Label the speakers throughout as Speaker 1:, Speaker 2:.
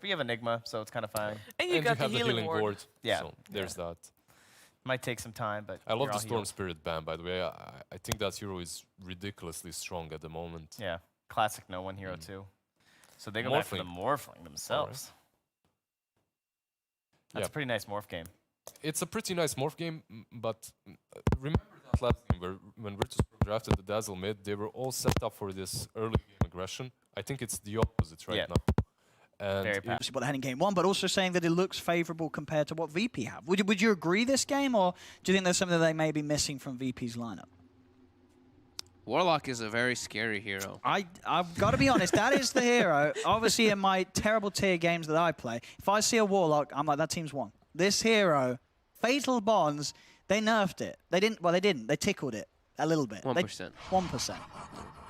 Speaker 1: We have Enigma, so it's kind of fine.
Speaker 2: And you got the
Speaker 3: have
Speaker 2: healing ward.
Speaker 1: Yeah.
Speaker 3: So there's that.
Speaker 1: Might take some time, but
Speaker 3: I love
Speaker 1: you're
Speaker 3: the
Speaker 1: all
Speaker 3: Storm
Speaker 1: healed.
Speaker 3: Spirit ban, by the way. I think that hero is ridiculously strong at the moment.
Speaker 1: Yeah, classic no one hero too. So they go back for the Morphling themselves. That's a pretty nice morph game.
Speaker 3: It's a pretty nice morph game, but remember that last game where when Virtus drafted the Dazzle mid, they were all set up for this early game aggression. I think it's the opposite right now. And
Speaker 4: Very what they had in game one, but also saying that it looks favourable compared to what VP have. Would you agree this game, or do you think there's something that they may be missing from VP's lineup?
Speaker 2: Warlock is a very scary hero.
Speaker 4: I've got to be honest, that is the hero. Obviously, in my terrible tier games that I play, if I see a Warlock, I'm like, that team's won. This hero, Fatal Bonds, they nerfed it. They didn't. Well, they didn't. They tickled it a little bit.
Speaker 2: 1%.
Speaker 4: 1%.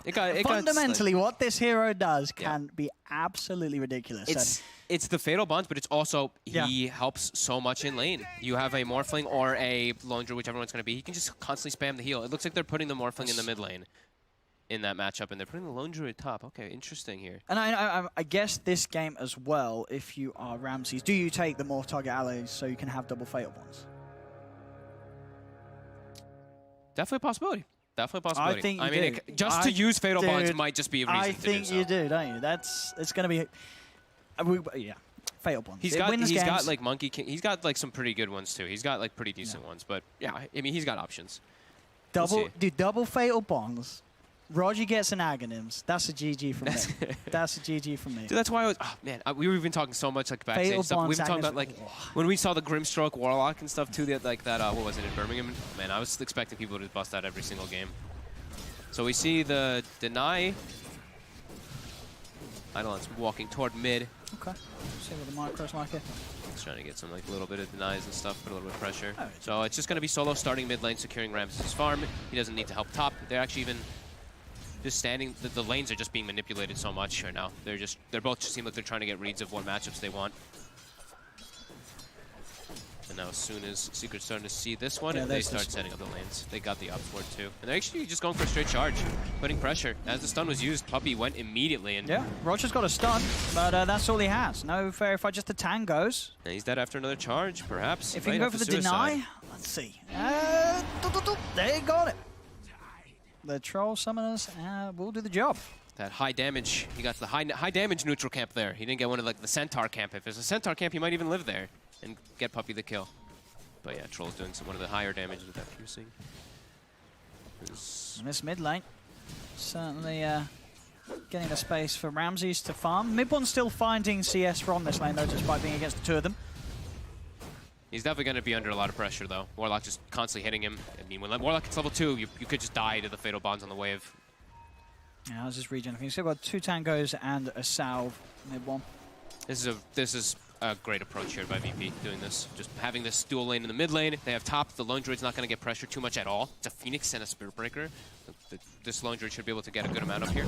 Speaker 2: It
Speaker 4: Fundamentally, what this hero does can be absolutely ridiculous.
Speaker 2: It's the Fatal Bonds, but it's also he helps so much in lane. You have a Morphling or a Lone Druid, whichever one's going to be. He can just constantly spam the heal. It looks like they're putting the Morphling in the mid lane in that matchup, and they're putting the Lone Druid top. Okay, interesting here.
Speaker 4: And I guess this game as well, if you are Ramses, do you take the Morph target allies so you can have double Fatal Bonds?
Speaker 2: Definitely a possibility. Definitely a possibility.
Speaker 4: I think you
Speaker 2: I mean,
Speaker 4: do.
Speaker 2: just to use Fatal Bonds might just be a reason
Speaker 4: I
Speaker 2: to do
Speaker 4: think
Speaker 2: so.
Speaker 4: you do, don't you? It's going to be... yeah, Fatal Bonds.
Speaker 2: He's got like Monkey King. He's got like some pretty good ones too. He's got like pretty decent ones, but yeah, I mean he's got options.
Speaker 4: Double Fatal Bonds. Roger gets an Aghanims. That's a GG from me. That's a GG from me.
Speaker 2: Dude, that's why I was. Oh man, we were even talking so much like backstage stuff. We've been talking about like when we saw the Grimstroke Warlock and stuff too. Like that. What was it in Birmingham? Man, I was expecting people to bust that every single game. So we see the deny. Eidolon's walking toward mid.
Speaker 4: Okay. See what the micros like it.
Speaker 2: He's trying to get some like little bit of denies and stuff, put a little bit of pressure. So it's just going to be solo starting mid lane, securing Ramses' farm. He doesn't need to help top. They're actually even just standing. The lanes are just being manipulated so much right now. They're both just seem like they're trying to get reads of what matchups they want. And now as soon as Secret's starting to see this one, they start setting up the lanes. They got the upward too. And they're actually just going for a straight charge, putting pressure. As the stun was used, Puppey went immediately. And
Speaker 4: yeah, Roger's got a stun, but that's all he has. No fair if I just the tangos.
Speaker 2: And he's dead after another charge, perhaps.
Speaker 4: If you can go for the deny, let's see. They got it. The troll summoners will do the job.
Speaker 2: That high damage, he got the high damage neutral camp there. He didn't get one of like the Centaur camp. If there's a Centaur camp, he might even live there and get Puppey the kill. But yeah, Troll's doing one of the higher damages with that piercing.
Speaker 4: This mid lane, certainly getting a space for Ramses to farm. Midbone's still finding CS from this lane though, despite being against the two of them.
Speaker 2: He's definitely going to be under a lot of pressure though. Warlock just constantly hitting him. I mean, when Warlock gets level 2, you could just die to the Fatal Bonds on the wave.
Speaker 4: Yeah, how's this regen? You've still got 2 tangos and a salve mid one.
Speaker 2: This is a great approach here by VP doing this. Just having this dual lane in the mid lane. They have top. The Lone Druid's not going to get pressure too much at all. It's a Phoenix and a Spirit Breaker. This Lone Druid should be able to get a good amount up here.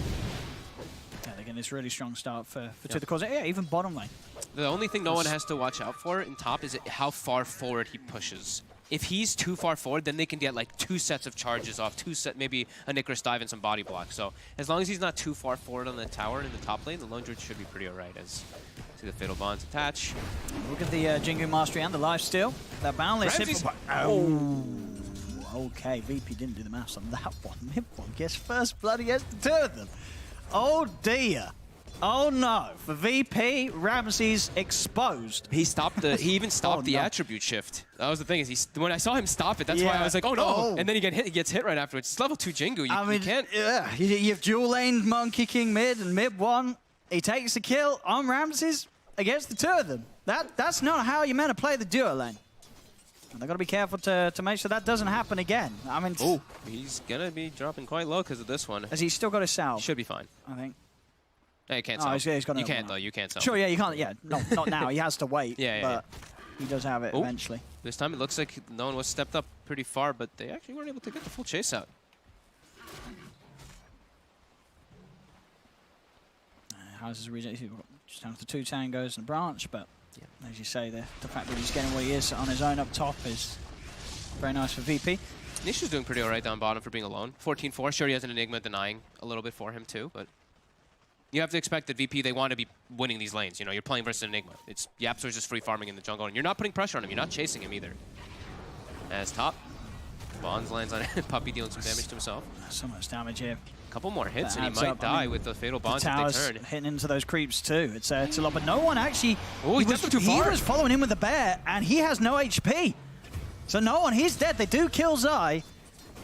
Speaker 4: Yeah, again, this really strong start for two of the cores. Yeah, even bottom lane.
Speaker 2: The only thing no one has to watch out for in top is how far forward he pushes. If he's too far forward, then they can get like 2 sets of charges off, maybe a Nicaris dive and some body block. So as long as he's not too far forward on the tower in the top lane, the Lone Druid should be pretty alright. As see the Fatal Bonds attach.
Speaker 4: Look at the Jingu Mastery and the lifesteal. That boundless hit. Oh, okay. VP didn't do the maths on that one. Midbone gets first blood against the two of them. Oh dear. Oh no, for VP, Ramses exposed.
Speaker 2: He stopped the. He even stopped the attribute shift. That was the thing. Is when I saw him stop it, that's why I was like, oh no! And then he gets hit right afterwards. It's level 2 Jingu. You can't.
Speaker 4: Yeah, you've dual laned Monkey King mid and mid one. He takes the kill on Ramses against the two of them. That's not how you're meant to play the dual lane. And they've got to be careful to make sure that doesn't happen again. I mean,
Speaker 2: he's gonna be dropping quite low because of this one.
Speaker 4: Has he still got a salve?
Speaker 2: Should be fine.
Speaker 4: I think.
Speaker 2: No, you can't sell.
Speaker 4: He's got
Speaker 2: you can't, though. You can't sell.
Speaker 4: Sure, yeah, you can't. Yeah, not now. He has to wait.
Speaker 2: But
Speaker 4: he does have it eventually.
Speaker 2: This time it looks like no one was stepped up pretty far, but they actually weren't able to get the full chase out.
Speaker 4: How's his region? Just down to 2 tangos and a branch, but as you say, the fact that he's getting where he is on his own up top is very nice for VP.
Speaker 2: Nishu's doing pretty alright down bottom for being alone. 14-4. Sure, he has an Enigma denying a little bit for him too, but You have to expect that VP, they want to be winning these lanes. You know, you're playing versus Enigma. It's YapzOr's just free farming in the jungle, and you're not putting pressure on him. You're not chasing him either. As top, Bonds lands on Puppey, dealing some damage to himself.
Speaker 4: So much damage here.
Speaker 2: A couple more hits, and he might die with the fatal bonds
Speaker 4: the
Speaker 2: if they turn.
Speaker 4: hitting into those creeps too. It's a lot, but no one actually.
Speaker 2: Oh, he
Speaker 4: was following him with the bear, and he has no HP. So no one, he's dead. They do kill Zai,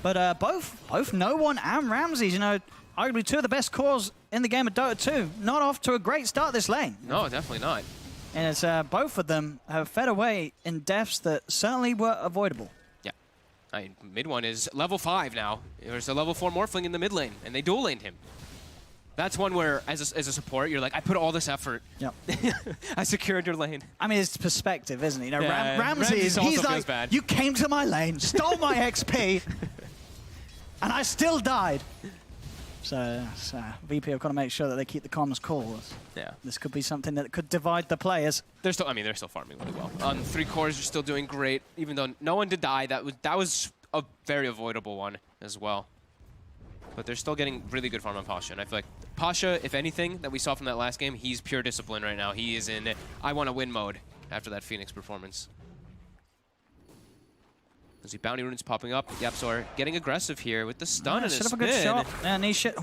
Speaker 4: but both no one and Ramses, you know, arguably two of the best cores in the game of Dota 2, not off to a great start this lane.
Speaker 2: No, definitely not.
Speaker 4: And it's both of them have fed away in deaths that certainly were avoidable.
Speaker 2: Yeah. Mid one is level 5 now. There's a level 4 Morphling in the mid lane, and they dual laned him. That's one where, as a support, you're like, I put all this effort.
Speaker 4: Yep.
Speaker 2: I secured your lane.
Speaker 4: I mean, it's perspective, isn't it? You know,
Speaker 2: Yeah,
Speaker 4: Ramses,
Speaker 2: also
Speaker 4: he's
Speaker 2: feels
Speaker 4: like,
Speaker 2: bad.
Speaker 4: you came to my lane, stole my XP, and I still died. So VP have got to make sure that they keep the comms cool.
Speaker 2: Yeah.
Speaker 4: This could be something that could divide the players.
Speaker 2: They're still, I mean, they're still farming really well. 3 cores are still doing great, even though no one did die. That was a very avoidable one as well. But they're still getting really good farm on Pasha, and I feel like Pasha, if anything, that we saw from that last game, he's pure discipline right now. He is in I want to win mode after that Phoenix performance. As the bounty runes popping up, YapzOr getting aggressive here with the stun and his
Speaker 4: Set up
Speaker 2: spin.
Speaker 4: a good shot. And he should.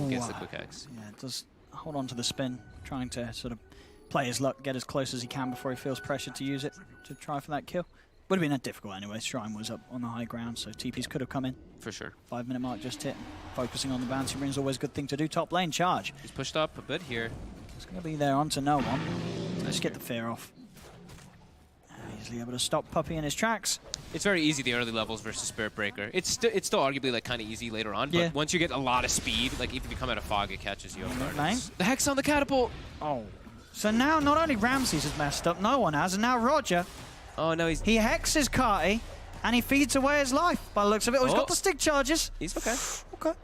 Speaker 2: Gets the quick X.
Speaker 4: Yeah, does hold on to the spin, trying to sort of play his luck, get as close as he can before he feels pressured to use it to try for that kill. Would have been difficult anyway. Shrine was up on the high ground, so TPs could have come in.
Speaker 2: For sure.
Speaker 4: 5-minute mark just hit. Focusing on the bounty rune is always a good thing to do. Top lane charge.
Speaker 2: He's pushed up a bit here.
Speaker 4: It's going to be there onto no one. Let's get the fear off. Easily able to stop Puppey in his tracks.
Speaker 2: It's very easy the early levels versus Spirit Breaker. It's still arguably like kind of easy later on, but once you get a lot of speed, like even if you come out of fog, it catches you off guard. The Hex on the catapult.
Speaker 4: Oh. So now not only Ramses has messed up, no one has, and now Roger.
Speaker 2: Oh no,
Speaker 4: he hexes Carty, and he feeds away his life by the looks of it. Oh, he's got the stick charges.
Speaker 2: He's okay.
Speaker 4: Okay.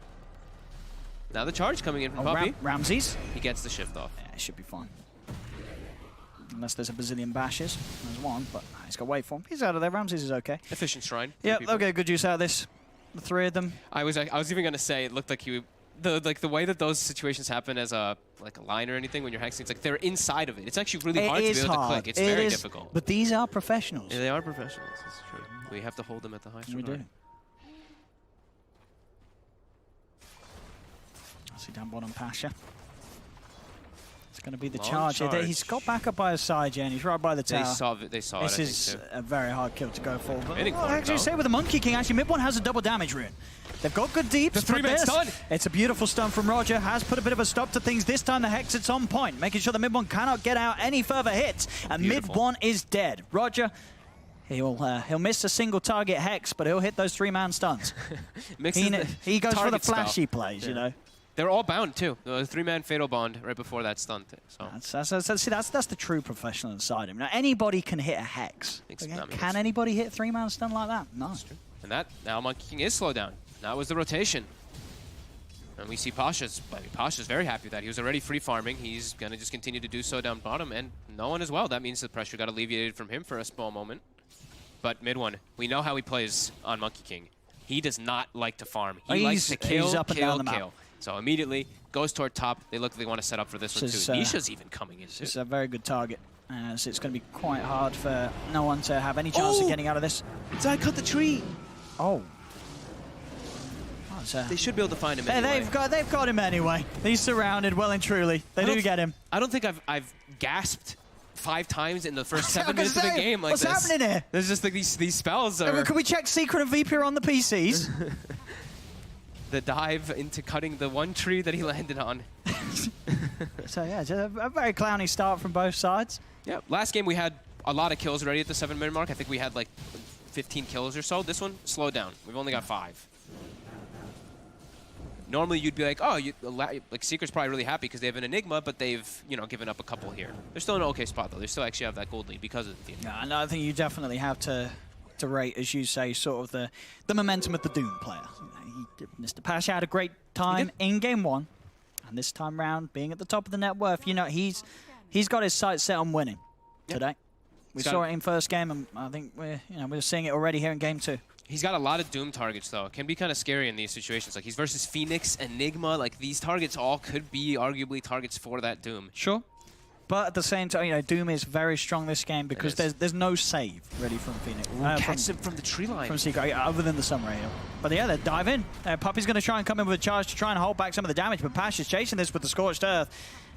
Speaker 2: Now the charge coming in from Puppey.
Speaker 4: Ramses.
Speaker 2: He gets the shift off.
Speaker 4: Yeah, it should be fine. Unless there's a bazillion bashes. There's one, but he's got to wait for him. He's out of there. Ramses is okay.
Speaker 2: Efficient Shrine.
Speaker 4: Yeah, they'll get good use out of this. The 3 of them.
Speaker 2: I was even gonna say it looked like the way that those situations happen as a line or anything when you're hexing, it's like they're inside of it. It's actually really hard to be able to click. It's very difficult.
Speaker 4: But these are professionals.
Speaker 2: Yeah, they are professionals. That's true. We have to hold them at the high.
Speaker 4: We do. I see down bottom Pasha. It's going to be the charge. He's got back up by his side, Jen. He's right by the tower.
Speaker 2: They saw
Speaker 4: this
Speaker 2: it.
Speaker 4: This is a very hard kill to go for. But
Speaker 2: actually,
Speaker 4: say with the Monkey King, actually, mid one has a double damage rune. They've got good deeps.
Speaker 2: The 3-man stun.
Speaker 4: It's a beautiful stun from Roger. Has put a bit of a stop to things. This time the Hex, it's on point, making sure the mid one cannot get out any further hits. And mid one is dead. Roger, he'll miss a single target Hex, but he'll hit those 3-man stuns. he goes for the flashy plays, you know.
Speaker 2: They're all bound too. The 3-man fatal bond right before that stun. So
Speaker 4: that's the true professional inside him. Now anybody can hit a Hex. Okay? Can anybody hit 3-man stun like that? No. That's true.
Speaker 2: And that now Monkey King is slowed down. That was the rotation. And we see Pasha's very happy with that. He was already free farming. He's gonna just continue to do so down bottom, and no one as well. That means the pressure got alleviated from him for a small moment. But mid one, we know how he plays on Monkey King. He does not like to farm. He likes to kill. So immediately goes toward top. They look like they want to set up for this one too. Nisha's even coming in too.
Speaker 4: It's a very good target. So it's going to be quite hard for no one to have any chance of getting out of this.
Speaker 2: Zai cut the tree.
Speaker 4: Oh.
Speaker 2: They should be able to find him anyway.
Speaker 4: They've got him anyway. He's surrounded well and truly. They do get him.
Speaker 2: I don't think I've gasped 5 times in the first 7 minutes of the game like
Speaker 4: this. What's happening here?
Speaker 2: There's just like these spells.
Speaker 4: Can we check Secret and VP on the PCs?
Speaker 2: The dive into cutting the one tree that he landed on.
Speaker 4: So yeah, just a very clowny start from both sides.
Speaker 2: Yeah, last game we had a lot of kills already at the 7-minute mark. I think we had like 15 kills or so. This one slowed down. We've only got 5. Normally you'd be like, oh, like Secret's probably really happy because they have an Enigma, but they've given up a couple here. They're still in an okay spot though. They still actually have that gold lead because of the Enigma.
Speaker 4: Yeah, and I think you definitely have to rate, as you say, sort of the momentum of the Doom player. Mr. Pasha had a great time in game 1, and this time round, being at the top of the net worth, he's got his sights set on winning today. We saw it in first game, and I think we're seeing it already here in game 2.
Speaker 2: He's got a lot of Doom targets, though. It can be kind of scary in these situations. Like, he's versus Phoenix, Enigma. Like, these targets all could be arguably targets for that Doom.
Speaker 4: Sure. But at the same time, you know, Doom is very strong this game because there's no save ready from Phoenix.
Speaker 2: Catch him from the tree line.
Speaker 4: From Secret, other than the Summer Ale. But yeah, they dive in. Puppy's going to try and come in with a charge to try and hold back some of the damage, but Pash is chasing this with the Scorched Earth.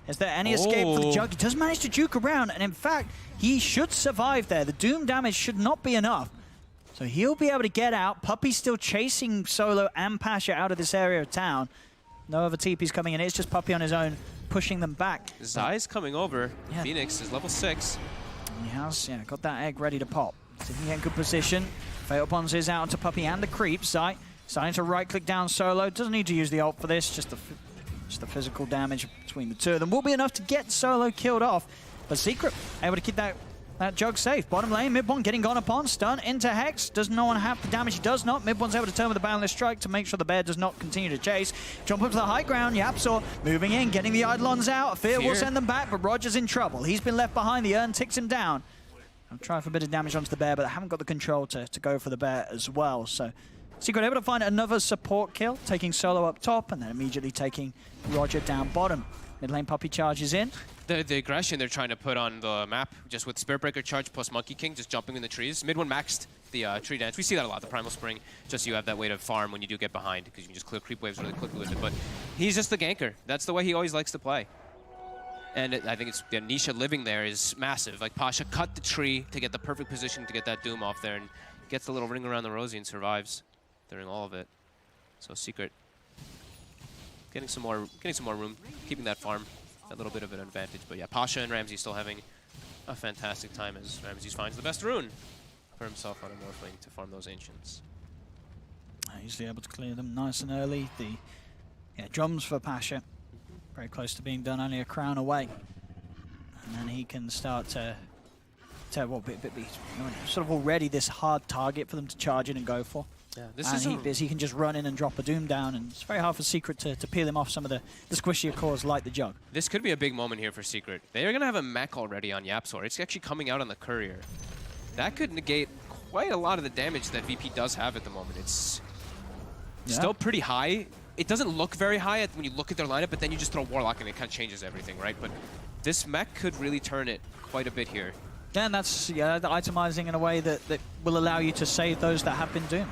Speaker 4: Is there any escape for the Jug? He does manage to juke around, and in fact, he should survive there. The Doom damage should not be enough. So he'll be able to get out. Puppy's still chasing Solo and Pasha out of this area of town. No other TP's coming in. It's just Puppy on his own, pushing them back.
Speaker 2: Zai's coming over. Yeah. Phoenix is level 6.
Speaker 4: He has, got that egg ready to pop. So he in good position. Fatal Bonds is out to Puppy and the creep. Zai starting to right-click down Solo. Doesn't need to use the ult for this. Just the physical damage between the two of them will be enough to get Solo killed off. But Secret able to keep that Jug safe. Bottom lane, Mid-One getting gone upon. Stun into Hex. Does no one have the damage? He does not. Mid-One's able to turn with the Boundless Strike to make sure the bear does not continue to chase. Jump up to the high ground. Yapsor moving in, getting the Eidolons out. Fear will send them back, but Roger's in trouble. He's been left behind. The urn ticks him down. I'll try for a bit of damage onto the bear, but I haven't got the control to go for the bear as well. So Secret able to find another support kill, taking Solo up top and then immediately taking Roger down bottom. Mid lane Puppy charges in.
Speaker 2: The aggression they're trying to put on the map, just with Spirit Breaker charge plus Monkey King, just jumping in the trees. Mid-One maxed the tree dance. We see that a lot, the Primal Spring. Just so you have that way to farm when you do get behind, because you can just clear creep waves really quickly with it. But he's just the ganker. That's the way he always likes to play. And I think it's Nisha living there is massive. Like, Pasha cut the tree to get the perfect position to get that Doom off there, and gets the little ring around the Rosie and survives during all of it. So Secret getting some more room, keeping that farm a little bit of an advantage. But yeah, Pasha and Ramsey still having a fantastic time as Ramsey finds the best rune for himself on a Morphling to farm those Ancients.
Speaker 4: Usually able to clear them nice and early. The drums for Pasha, very close to being done, only a crown away. And then he can start to be sort of already this hard target for them to charge in and go for. Yeah, he can just run in and drop a Doom down, and it's very hard for Secret to peel him off some of the squishier cores like the Jug.
Speaker 2: This could be a big moment here for Secret. They are going to have a mech already on Yapsor. It's actually coming out on the Courier. That could negate quite a lot of the damage that VP does have at the moment. It's still pretty high. It doesn't look very high when you look at their lineup, but then you just throw Warlock and it kind of changes everything, right? But this mech could really turn it quite a bit here.
Speaker 4: Yeah, and that's the itemizing in a way that will allow you to save those that have been doomed.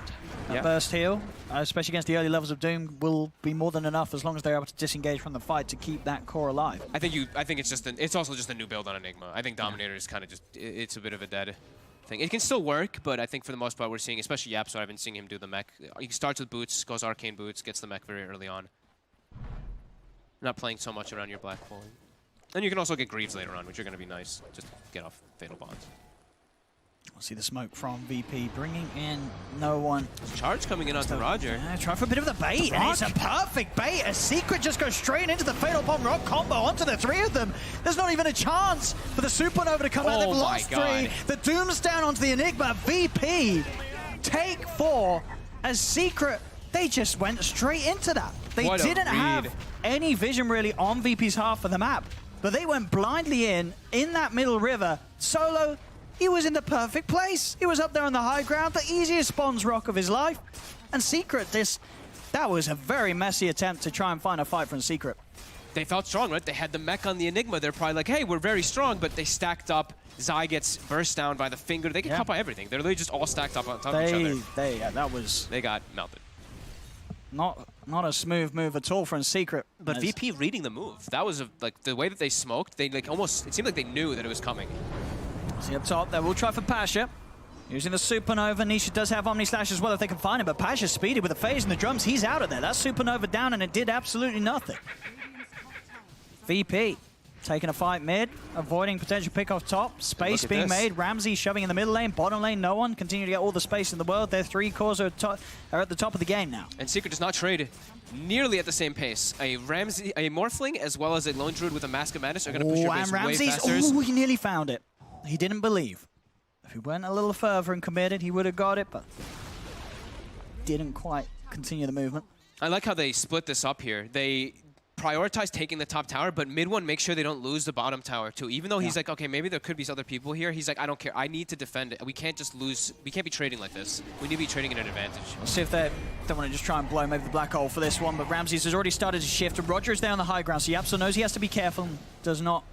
Speaker 4: That burst heal, especially against the early levels of Doom, will be more than enough as long as they're able to disengage from the fight to keep that core alive.
Speaker 2: I think it's also just a new build on Enigma. I think Dominator is kind of it's a bit of a dead thing. It can still work, but I think for the most part we're seeing, especially Yapsor, I've been seeing him do the mech. He starts with boots, goes Arcane Boots, gets the mech very early on. Not playing so much around your Black Hole. And you can also get Greaves later on, which are going to be nice. Just get off Fatal Bonds.
Speaker 4: We'll see the smoke from VP, bringing in no one.
Speaker 2: Charge coming in onto Roger.
Speaker 4: Yeah, try for a bit of the bait, and it's a perfect bait. A Secret just goes straight into the Fatal Bomb Rock combo onto the three of them. There's not even a chance for the Supernova to come out. They've lost three. The Doom's down onto the Enigma. VP take 4 as Secret. They just went straight into that. They didn't have any vision really on VP's half of the map, but they went blindly in that middle river. Solo, he was in the perfect place. He was up there on the high ground, the easiest spawns rock of his life. And Secret, that was a very messy attempt to try and find a fight from Secret.
Speaker 2: They felt strong, right? They had the mech on the Enigma. They're probably like, hey, we're very strong, but they stacked up. Zai gets burst down by the finger. They can copy everything. They're literally just all stacked up on top of each other. They got melted.
Speaker 4: Not a smooth move at all from Secret.
Speaker 2: But VP reading the move. That was like the way that they smoked. They like almost, it seemed like they knew that it was coming.
Speaker 4: See up top, they will try for Pasha. Using the Supernova. Nisha does have Omni Slash as well if they can find him, but Pasha's speedy with the phase and the drums. He's out of there. That Supernova down, and it did absolutely nothing. VP taking a fight mid, avoiding potential pick off top. Space being made. Ramsey shoving in the middle lane. Bottom lane, no one. Continue to get all the space in the world. Their 3 cores are at the top of the game now.
Speaker 2: And Secret does not trade nearly at the same pace. A Morphling as well as a Lone Druid with a Mask of Madness are going to push your base way faster.
Speaker 4: Oh, he nearly found it. He didn't believe. If he went a little further and committed, he would have got it, but didn't quite continue the movement.
Speaker 2: I like how they split this up here. They prioritize taking the top tower, but mid one, make sure they don't lose the bottom tower too. Even though he's like, okay, maybe there could be other people here. He's like, I don't care. I need to defend it. We can't just lose. We can't be trading like this. We need to be trading in an advantage.
Speaker 4: We'll see if they want to just try and blow maybe the black hole for this one, but Ramses has already started to shift, and Roger is there on the high ground, so Yapso knows he has to be careful and does not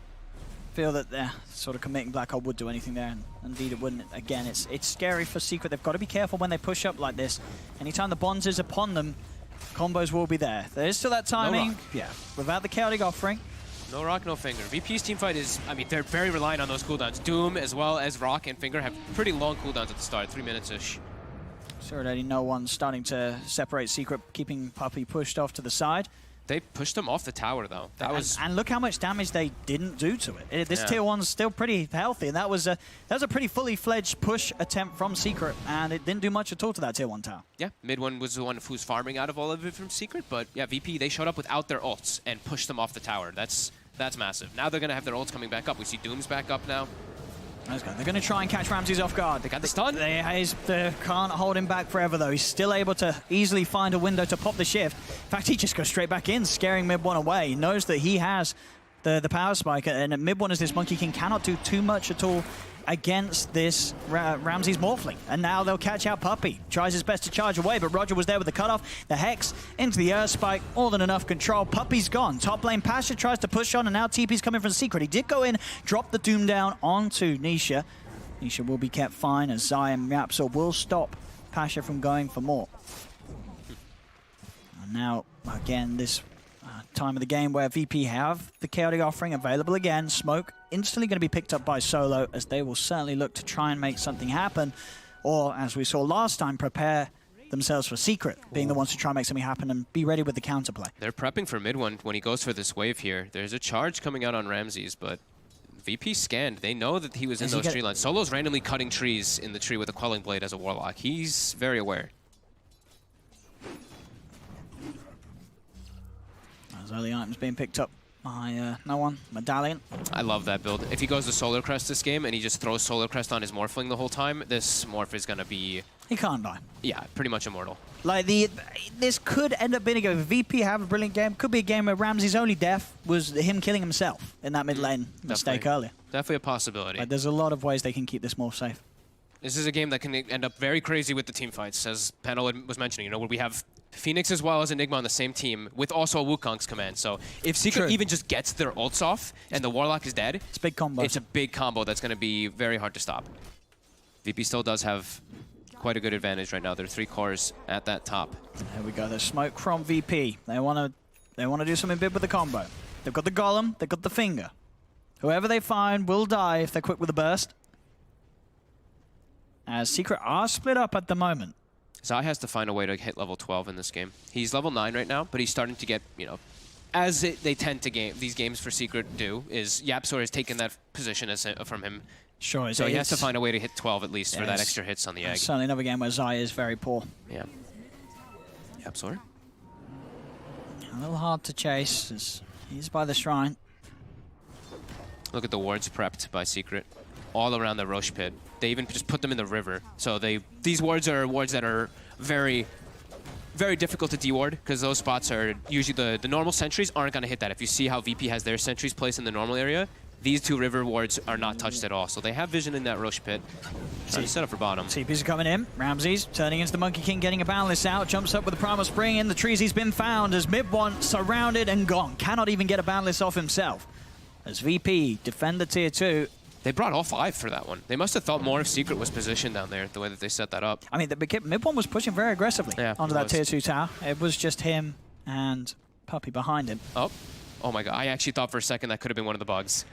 Speaker 4: feel that they're sort of committing black hole would do anything there, and indeed it wouldn't. Again, it's scary for Secret. They've got to be careful when they push up like this. Anytime the bonds is upon them, combos will be there. There is still that timing.
Speaker 2: No
Speaker 4: yeah, without the chaotic offering.
Speaker 2: No rock, no finger. VP's teamfight is, I mean, they're very reliant on those cooldowns. Doom, as well as Rock and Finger, have pretty long cooldowns at the start, 3 minutes-ish.
Speaker 4: So already no one's starting to separate Secret, keeping Puppey pushed off to the side.
Speaker 2: They pushed him off the tower, though. That was...
Speaker 4: And look how much damage they didn't do to it. This tier 1's still pretty healthy, and that was a pretty fully fledged push attempt from Secret, and it didn't do much at all to that tier 1 tower.
Speaker 2: Yeah, mid one was the one who's farming out of all of it from Secret, but yeah, VP, they showed up without their ults and pushed them off the tower. That's massive. Now they're going to have their ults coming back up. We see Doom's back up now.
Speaker 4: They're going to try and catch Ramses off guard.
Speaker 2: They got the stun.
Speaker 4: They can't hold him back forever, though. He's still able to easily find a window to pop the shift. In fact, he just goes straight back in, scaring mid one away. He knows that he has the power spike, and mid one as this Monkey King cannot do too much at all against this Ramses Morphling. And now they'll catch out Puppey. Tries his best to charge away, but Roger was there with the cutoff. The Hex into the Earth Spike, more than enough control. Puppey's gone. Top lane Pasha tries to push on, and now TP's coming from Secret. He did go in, drop the Doom down onto Nisha. Nisha will be kept fine as Zion Yapso will stop Pasha from going for more. And now, again, this time of the game where VP have the chaotic offering available again. Smoke instantly going to be picked up by Solo, as they will certainly look to try and make something happen, or as we saw last time, prepare themselves for Secret, being the ones to try and make something happen and be ready with the counterplay.
Speaker 2: They're prepping for mid one when he goes for this wave here. There's a charge coming out on Ramses, but VP scanned. They know that he was in those tree lines. Solo's randomly cutting trees in the tree with a Quelling Blade as a Warlock. He's very aware.
Speaker 4: As early items being picked up by no one. Medallion.
Speaker 2: I love that build. If he goes to Solar Crest this game and he just throws Solar Crest on his Morphling the whole time, this Morph is going to be...
Speaker 4: He can't die.
Speaker 2: Yeah, pretty much immortal.
Speaker 4: Like, this could end up being a game. If VP have a brilliant game, could be a game where Ramsey's only death was him killing himself in that mid lane mistake earlier.
Speaker 2: Definitely a possibility.
Speaker 4: Like, there's a lot of ways they can keep this more safe.
Speaker 2: This is a game that can end up very crazy with the team fights, as Panel was mentioning, you know, where we have Phoenix as well as Enigma on the same team with also a Wukong's command. So if Secret even just gets their ults off and the Warlock is dead,
Speaker 4: it's a big combo.
Speaker 2: It's a big combo that's going to be very hard to stop. VP still does have quite a good advantage right now. There are 3 cores at that top.
Speaker 4: There we go. There's smoke from VP. They want to do something big with the combo. They've got the Golem. They've got the Finger. Whoever they find will die if they're quick with the burst. As Secret are split up at the moment.
Speaker 2: Zai has to find a way to hit level 12 in this game. He's level 9 right now, but he's starting to get, you know, as they tend to these games for Secret do, is Yapsor has taken that position from him.
Speaker 4: Sure.
Speaker 2: So he has to find a way to hit 12 at least for that extra hits on the egg.
Speaker 4: Certainly another game where Zai is very poor.
Speaker 2: Yeah. Yapsor.
Speaker 4: A little hard to chase as he's by the shrine.
Speaker 2: Look at the wards prepped by Secret all around the Roche pit. They even just put them in the river. So these wards are wards that are very, very difficult to deward because those spots are usually the normal sentries aren't going to hit that. If you see how VP has their sentries placed in the normal area, these 2 river wards are not touched at all. So they have vision in that Roche pit. Trying to set up for bottom.
Speaker 4: TPs are coming in. Ramses turning into the Monkey King, getting a Boundless out. Jumps up with the Primal Spring in the trees. He's been found as mid one surrounded and gone. Cannot even get a Boundless off himself. As VP defend the tier 2.
Speaker 2: They brought all 5 for that one. They must have thought more if Secret was positioned down there, the way that they set that up.
Speaker 4: I mean, mid one was pushing very aggressively onto that tier 2 tower. It was just him and Puppey behind him.
Speaker 2: Oh my god, I actually thought for a second that could have been one of the bugs.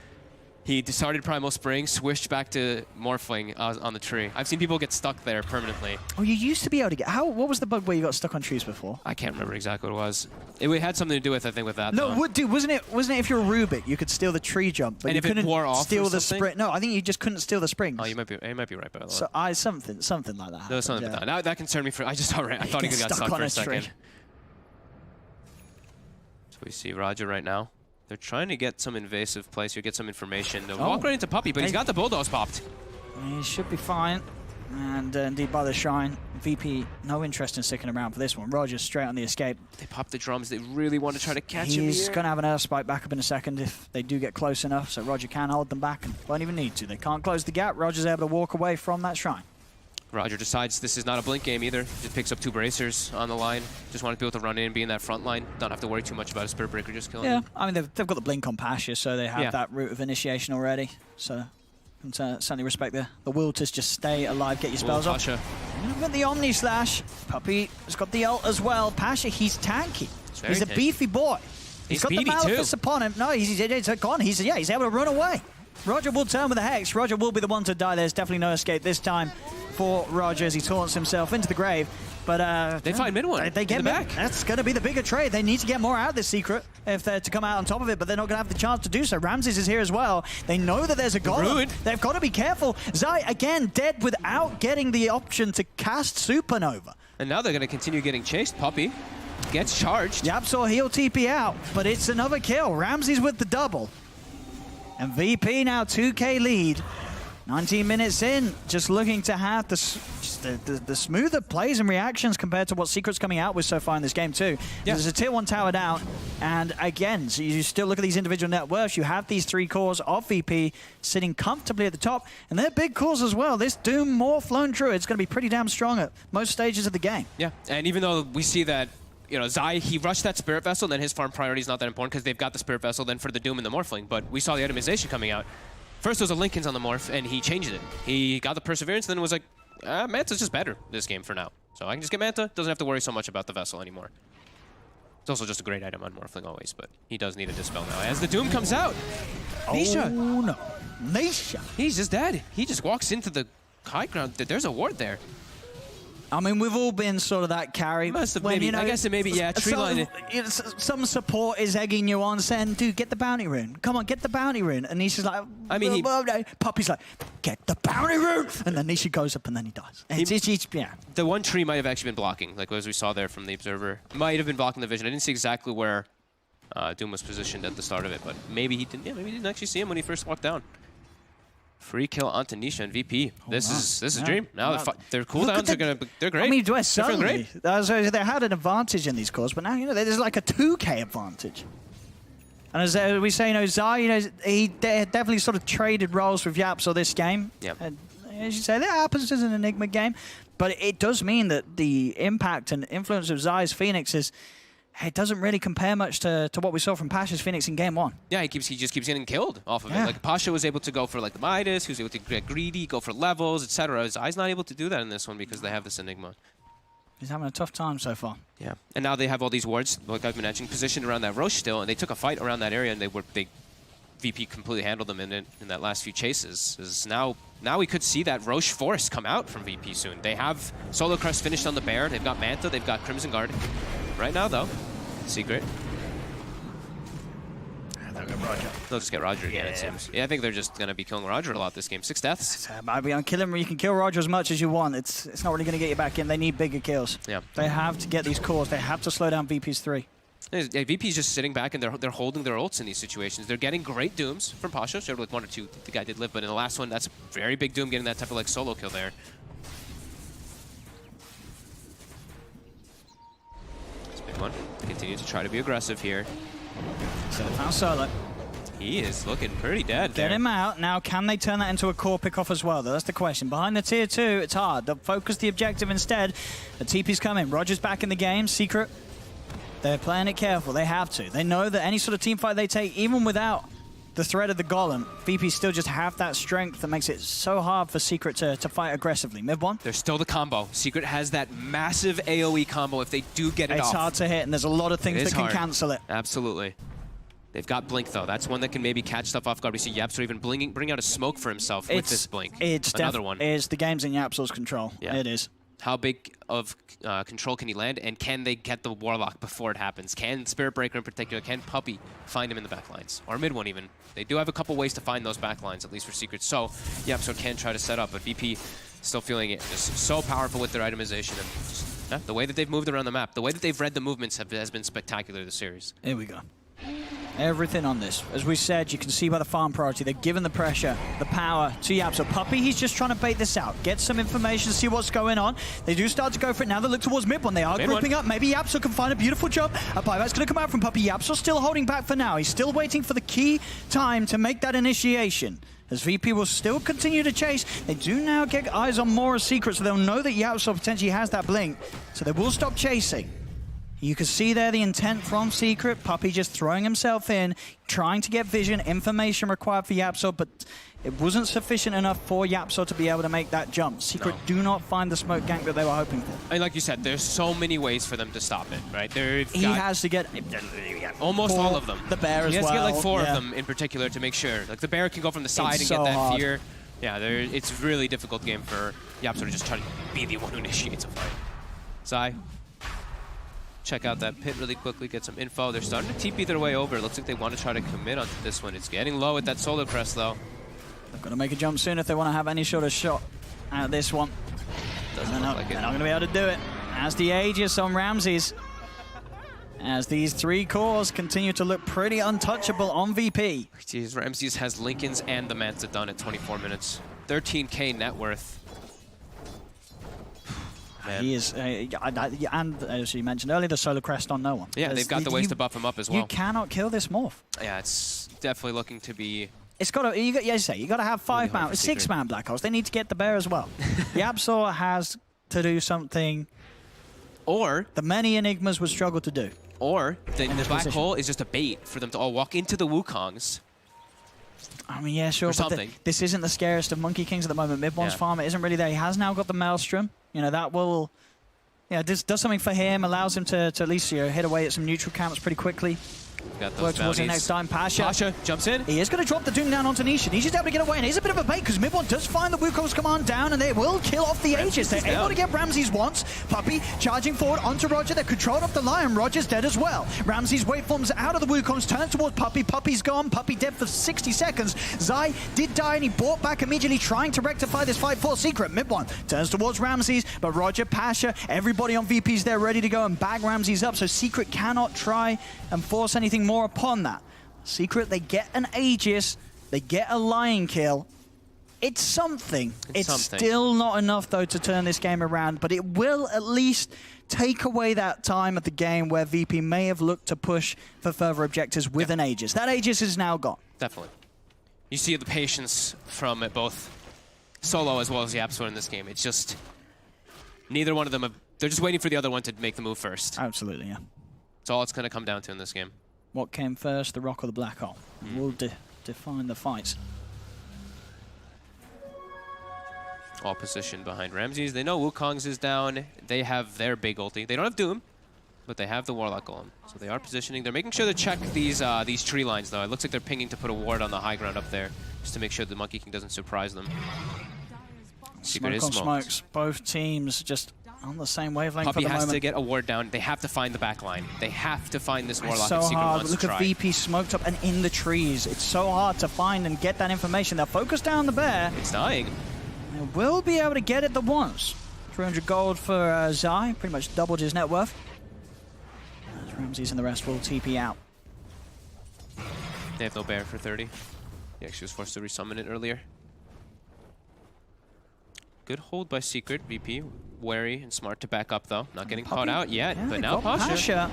Speaker 2: He started Primal Spring, switched back to Morphling on the tree. I've seen people get stuck there permanently.
Speaker 4: Oh, you used to be able to get... What was the bug where you got stuck on trees before?
Speaker 2: I can't remember exactly what it was. It had something to do with, I think, with that.
Speaker 4: No, dude, wasn't it if you're a Rubik, you could steal the tree jump, but
Speaker 2: and
Speaker 4: you
Speaker 2: if
Speaker 4: couldn't
Speaker 2: it wore off
Speaker 4: steal
Speaker 2: or
Speaker 4: the
Speaker 2: something?
Speaker 4: spring? No, I think you just couldn't steal the springs.
Speaker 2: Oh, you might be right about that.
Speaker 4: So something like that.
Speaker 2: There was something about that. That concerned me I thought he got stuck for a second. So we see Roger right now. They're trying to get some invasive place here, get some information. They'll walk right into Puppey, but he's got the Bulldoze popped.
Speaker 4: He should be fine. And indeed by the Shrine. VP, no interest in sticking around for this one. Rogers straight on the escape.
Speaker 2: They pop the drums. They really want to try to catch him.
Speaker 4: He's going to have an air spike back up in a second if they do get close enough, so Roger can hold them back and won't even need to. They can't close the gap. Roger's able to walk away from that Shrine.
Speaker 2: Roger decides this is not a blink game either. Just picks up 2 bracers on the line. Just want to be able to run in and be in that front line. Don't have to worry too much about a Spirit Breaker just killing him.
Speaker 4: I mean, they've got the blink on Pasha, so they have that route of initiation already. So can certainly respect the will to just stay alive, get your spells off.
Speaker 2: Pasha.
Speaker 4: Got the Omni Slash. Puppey has got the ult as well. Pasha, he's tanky. He's a beefy boy. He's got the Malefice upon him. No, he's gone. He's able to run away. Roger will turn with a Hex. Roger will be the one to die. There's definitely no escape this time for Roger as he taunts himself into the grave. But
Speaker 2: they find mid one.
Speaker 4: They get back. That's going to be the bigger trade. They need to get more out of this secret if they're to come out on top of it, but they're not going to have the chance to do so. Ramses is here as well. They know that there's a golem. They've got to be careful. Zai, again, dead without getting the option to cast Supernova.
Speaker 2: And now they're going to continue getting chased. Puppey gets charged.
Speaker 4: Yapsaw, he'll TP out, but it's another kill. Ramses with the double. And VP now 2K lead. 19 minutes in, just looking to have the smoother plays and reactions compared to what Secret's coming out with so far in this game too. Yeah. There's a tier 1 tower down, and again, so you still look at these individual net worths. You have these 3 cores of VP sitting comfortably at the top, and they're big cores as well. This Doom more flown through. It's going to be pretty damn strong at most stages of the game.
Speaker 2: Yeah, and even though we see that, you know, Zai, he rushed that Spirit Vessel, and then his farm priority is not that important because they've got the Spirit Vessel then for the Doom and the Morphling, but we saw the itemization coming out. First, there was a Linken's on the Morph, and he changed it. He got the Perseverance, then was like, Manta's just better this game for now. So I can just get Manta, doesn't have to worry so much about the Vessel anymore. It's also just a great item on Morphling always, but he does need a Dispel now. As the Doom comes out, Nisha.
Speaker 4: Oh no, Nisha.
Speaker 2: He's just dead. He just walks into the high ground. There's a ward there.
Speaker 4: I mean, we've all been sort of that carry.
Speaker 2: Must have maybe, you know, I guess it maybe, yeah, tree line.
Speaker 4: Some support is egging you on, saying, dude, get the bounty rune. Come on, get the bounty rune. And Nisha's like,
Speaker 2: I mean,
Speaker 4: Puppey's like, get the bounty rune. And then Nisha goes up and then he dies. Yeah.
Speaker 2: The one tree might have actually been blocking, like as we saw there from the Observer. Might have been blocking the vision. I didn't see exactly where Doom was positioned at the start of it, but maybe he didn't. Yeah, maybe he didn't actually see him when he first walked down. Free kill onto Nisha and VP. This is a dream. Now their cooldowns they're great.
Speaker 4: I mean, suddenly they had an advantage in these cores, but now there's like a 2K advantage. And as we say, Zai, he definitely sort of traded roles with Yapsaw this game.
Speaker 2: Yeah.
Speaker 4: As you say, that happens as an Enigma game, but it does mean that the impact and influence of Zai's Phoenix is. It doesn't really compare much to what we saw from Pasha's Phoenix in game 1.
Speaker 2: Yeah, he just keeps getting killed off of it. Like Pasha was able to go for like the Midas, he was able to get greedy, go for levels, etc. Zai's not able to do that in this one because they have this Enigma.
Speaker 4: He's having a tough time so far.
Speaker 2: Yeah, and now they have all these wards, like I've been mentioning, positioned around that Roche still, and they took a fight around that area, and VP completely handled them in that last few chases. Now we could see that Roche Force come out from VP soon. They have Solar Crest finished on the Bear, they've got Manta, they've got Crimson Guard. Right now, though, Secret. They'll just get Roger again, it seems. Yeah, I think they're just going to be killing Roger a lot this game. 6 deaths.
Speaker 4: You can kill Roger as much as you want. It's not really going to get you back in. They need bigger kills.
Speaker 2: Yeah.
Speaker 4: They have to get these cores. They have to slow down VP's 3.
Speaker 2: Yeah, VP's just sitting back and they're holding their ults in these situations. They're getting great Dooms from Pasha. Showed like 1 or 2 the guy did live, but in the last one, that's a very big Doom getting that type of like solo kill there. One. Continue to try to be aggressive here.
Speaker 4: So they found Solo.
Speaker 2: He is looking pretty dead
Speaker 4: Get him out. Now, can they turn that into a core pick-off as well, though? That's the question. Behind the tier 2, it's hard. They'll focus the objective instead. The TP's coming. Roger's back in the game. Secret. They're playing it careful. They have to. They know that any sort of team fight they take, even without the threat of the Golem, VP still just have that strength that makes it so hard for Secret to fight aggressively. Mid 1.
Speaker 2: There's still the combo. Secret has that massive AoE combo if they do get it off.
Speaker 4: It's hard to hit, and there's a lot of things that can cancel it.
Speaker 2: Absolutely. They've got Blink, though. That's one that can maybe catch stuff off guard. We see Yapsaw even bring out a smoke for himself with this Blink.
Speaker 4: It's
Speaker 2: another one.
Speaker 4: The game's in Yapsaw's control.
Speaker 2: Yeah.
Speaker 4: It is.
Speaker 2: How big of control can he land, and can they get the Warlock before it happens? Can Spirit Breaker in particular, can Puppey find him in the backlines? Or mid 1 even. They do have a couple ways to find those backlines, at least for Secret. So, Yapsaw can try to set up, but VP still feeling it. Just so powerful with their itemization. And just, the way that they've moved around the map, the way that they've read the movements has been spectacular this series.
Speaker 4: Here we go. Everything on this. As we said, you can see by the farm priority, they're giving the pressure, the power to Yapso. Puppey, he's just trying to bait this out, get some information, see what's going on. They do start to go for it now. They look towards mid one. They are grouping up. Maybe Yapso can find a beautiful jump. A buyback's going to come out from Puppey. Yapso still holding back for now. He's still waiting for the key time to make that initiation. As VP will still continue to chase, they do now get eyes on more of Secret, so they'll know that Yapso potentially has that blink, so they will stop chasing. You can see there the intent from Secret. Puppey just throwing himself in, trying to get vision, information required for Yapso, but it wasn't sufficient enough for Yapso to be able to make that jump. Secret do not find the smoke gank that they were hoping for.
Speaker 2: And like you said, there's so many ways for them to stop it, right?
Speaker 4: He has to get
Speaker 2: almost all of them.
Speaker 4: The bear as well.
Speaker 2: He has to get like 4 of them in particular to make sure. Like the bear can go from the side and get that fear. Yeah, it's really difficult game for Yapso to just try to be the one who initiates a fight. Zai. Check out that pit really quickly, get some info. They're starting to TP their way over. It looks like they want to try to commit onto this one. It's getting low with that solar press, though.
Speaker 4: They've got to make a jump soon if they want to have any sort of shot at this one.
Speaker 2: Doesn't look like it.
Speaker 4: They're not going to be able to do it. As the Aegis on Ramses, as these 3 cores continue to look pretty untouchable on VP.
Speaker 2: Jeez, Ramses has Lincoln's and the Manta done at 24 minutes. 13K net worth. Man.
Speaker 4: He is, and as you mentioned earlier, the solar crest on no one.
Speaker 2: Yeah, they've got the ways to buff him up as well.
Speaker 4: You cannot kill this morph.
Speaker 2: Yeah, it's definitely looking to be.
Speaker 4: It's got to. You got to have 5-man, 6-man black holes. They need to get the bear as well. Yapso has to do something,
Speaker 2: or
Speaker 4: the many enigmas would struggle to do.
Speaker 2: Or the black hole is just a bait for them to all walk into the Wukongs.
Speaker 4: I mean, yeah, sure, but this isn't the scariest of Monkey Kings at the moment. Mid-one's farm isn't really there. He has now got the Maelstrom. You know, that will, does something for him, allows him to at least hit away at some neutral camps pretty quickly.
Speaker 2: Got those
Speaker 4: Work towards the next time. Pasha
Speaker 2: jumps in.
Speaker 4: He is going to drop the Doom down onto Nisha. Nisha's able to get away, and he's a bit of a bait because Mid-1 does find the Wukong's command down, and they will kill off the Aegis. They're able to get Ramses once. Puppey charging forward onto Roger. They're controlled off the Lion. Roger's dead as well. Ramses waveforms out of the Wukongs, turns towards Puppey. Puppey's gone. Puppey dead for 60 seconds. Zai did die, and he brought back immediately, trying to rectify this fight for Secret. Mid-1 turns towards Ramses, but Roger, Pasha, everybody on VP's there ready to go and bag Ramses up, so Secret cannot try and force anything more upon that. Secret, they get an Aegis, they get a Lion kill. It's something. It's still not enough, though, to turn this game around, but it will at least take away that time of the game where VP may have looked to push for further objectives with an Aegis. That Aegis is now gone.
Speaker 2: Definitely. You see the patience from both Solo as well as Yapso in this game. It's just neither one of them they're just waiting for the other one to make the move first.
Speaker 4: Absolutely, yeah.
Speaker 2: That's all it's going to come down to in this game.
Speaker 4: What came first, the rock or the black hole? Will define the fights.
Speaker 2: All positioned behind Ramses. They know Wukong's is down. They have their big ulti. They don't have Doom, but they have the Warlock Golem. So they are positioning. They're making sure to check these tree lines, though. It looks like they're pinging to put a ward on the high ground up there, just to make sure the Monkey King doesn't surprise them.
Speaker 4: Smoke on smokes. Both teams just on the same wavelength
Speaker 2: Puppey
Speaker 4: for the moment.
Speaker 2: has to get a ward down. They have to find the back line. They have to find this Warlock.
Speaker 4: It's so
Speaker 2: if Secret
Speaker 4: hard.
Speaker 2: wants
Speaker 4: Look
Speaker 2: to
Speaker 4: at
Speaker 2: try.
Speaker 4: VP smoked up and in the trees. It's so hard to find and get that information. They'll focus down the bear.
Speaker 2: It's dying.
Speaker 4: They will be able to get it the once. 300 gold for Zai. Pretty much doubled his net worth. As Ramses and the rest will TP out.
Speaker 2: They have no bear for 30. He actually was forced to resummon it earlier. Good hold by Secret. VP wary and smart to back up, though. Not getting caught out yet, but now Pasha.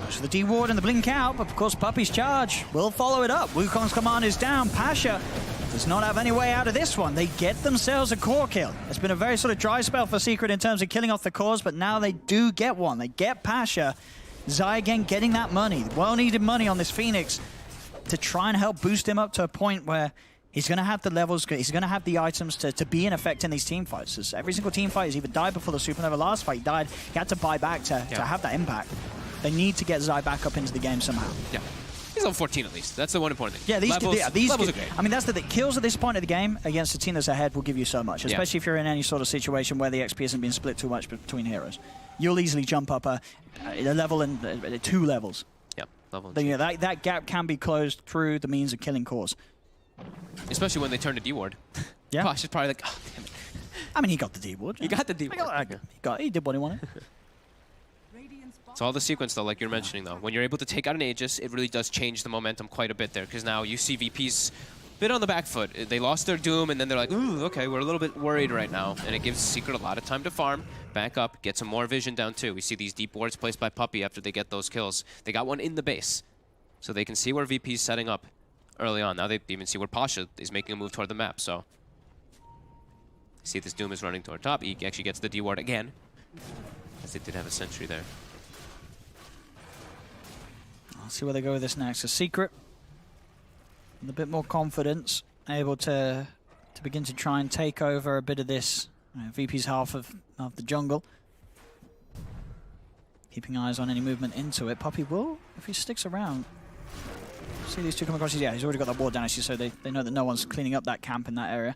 Speaker 4: Goes for the D-ward and the blink out, but of course Puppey's charge will follow it up. Wukong's command is down. Pasha does not have any way out of this one. They get themselves a core kill. It's been a very sort of dry spell for Secret in terms of killing off the cores, but now they do get one. They get Pasha. Zai again getting that money. Well-needed money on this Phoenix to try and help boost him up to a point where he's going to have the levels, he's going to have the items to be in effect in these team fights. As every single team fight has either died before the Supernova. Last fight, he died. He had to buy back to have that impact. They need to get Zai back up into the game somehow.
Speaker 2: Yeah. He's on 14 at least. That's the one important thing.
Speaker 4: Yeah, these
Speaker 2: levels are great.
Speaker 4: I mean, that's the kills at this point of the game against a team that's ahead will give you so much, especially if you're in any sort of situation where the XP hasn't been split too much between heroes. You'll easily jump up a level and 2 levels.
Speaker 2: Yeah, level.
Speaker 4: That gap can be closed through the means of killing cores.
Speaker 2: Especially when they turn to D-ward.
Speaker 4: Yeah.
Speaker 2: Posh is probably like, oh, damn it.
Speaker 4: I mean, he got the D-ward.
Speaker 2: He got the D-ward.
Speaker 4: He did what he wanted.
Speaker 2: It's all the sequence, though, like you're mentioning, though. When you're able to take out an Aegis, it really does change the momentum quite a bit there, because now you see VP's a bit on the back foot. They lost their Doom, and then they're like, ooh, okay, we're a little bit worried right now. And it gives Secret a lot of time to farm, back up, get some more vision down, too. We see these deep wards placed by Puppey after they get those kills. They got one in the base, so they can see where VP's setting up early on. Now they even see where Pasha is making a move toward the map, so... See this Doom is running toward top. He actually gets the D ward again, as they did have a sentry there.
Speaker 4: I'll see where they go with this next. A Secret, with a bit more confidence, able to begin to try and take over a bit of this VP's half of the jungle. Keeping eyes on any movement into it. Puppey will, if he sticks around. See these two come across. Yeah, he's already got that ward down, actually, so they know that no one's cleaning up that camp in that area.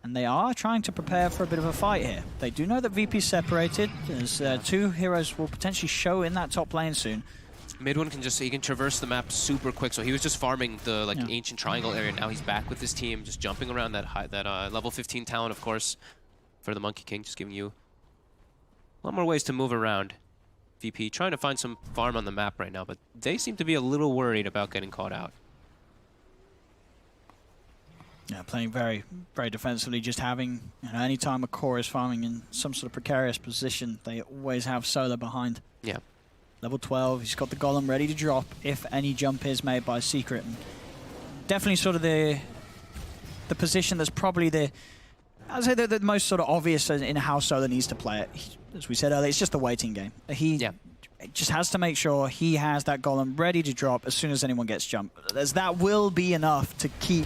Speaker 4: And they are trying to prepare for a bit of a fight here. They do know that VP's separated, as two heroes will potentially show in that top lane soon.
Speaker 2: Midwin can he can traverse the map super quick, so he was just farming the ancient triangle area. Now he's back with his team, just jumping around that level 15 talent, of course, for the Monkey King, just giving you a lot more ways to move around. VP trying to find some farm on the map right now, but they seem to be a little worried about getting caught out.
Speaker 4: Yeah, playing very, very defensively, just having, any time a core is farming in some sort of precarious position, they always have Solar behind.
Speaker 2: Yeah.
Speaker 4: Level 12, he's got the Golem ready to drop if any jump is made by Secret. And definitely sort of the position that's probably I'd say the most sort of obvious in how Solar needs to play it. As we said earlier, it's just a waiting game. He just has to make sure he has that Golem ready to drop as soon as anyone gets jumped, as that will be enough to keep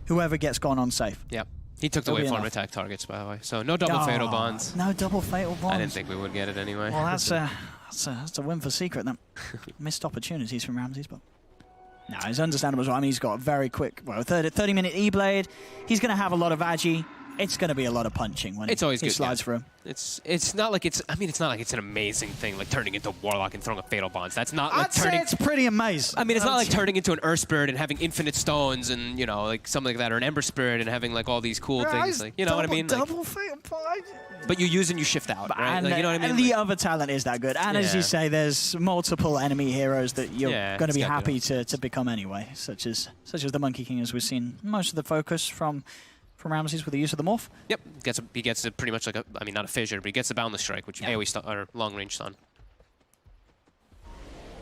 Speaker 4: whoever gets gone on safe.
Speaker 2: Yeah. He took the waveform attack targets, by the way. So no double fatal bonds.
Speaker 4: No double fatal bonds.
Speaker 2: I didn't think we would get it anyway.
Speaker 4: Well, that's a win for Secret then. Missed opportunities from Ramses, but no, it's understandable as well. I mean, he's got a very quick, 30-minute E-Blade. He's going to have a lot of Agi. It's going to be a lot of punching when
Speaker 2: it's always
Speaker 4: he
Speaker 2: good,
Speaker 4: slides for him.
Speaker 2: It's not like it's not like it's an amazing thing like turning into Warlock and throwing a fatal bonds. That's not like
Speaker 4: I'd say it's pretty amazing.
Speaker 2: I mean, it's not like turning into an Earth Spirit and having infinite stones and like something like that, or an Ember Spirit and having like all these cool things. Like, you know what I mean?
Speaker 4: Double fatal bond.
Speaker 2: But you use and you shift out, right?
Speaker 4: And,
Speaker 2: like, you know what I mean?
Speaker 4: And the other talent is that good. And as you say, there's multiple enemy heroes that you're going to be happy to become anyway, such as the Monkey King, as we've seen most of the focus from Ramses with the use of the morph.
Speaker 2: Yep, he gets it pretty much like not a fissure, but he gets the boundless strike, which AoE or long range stun.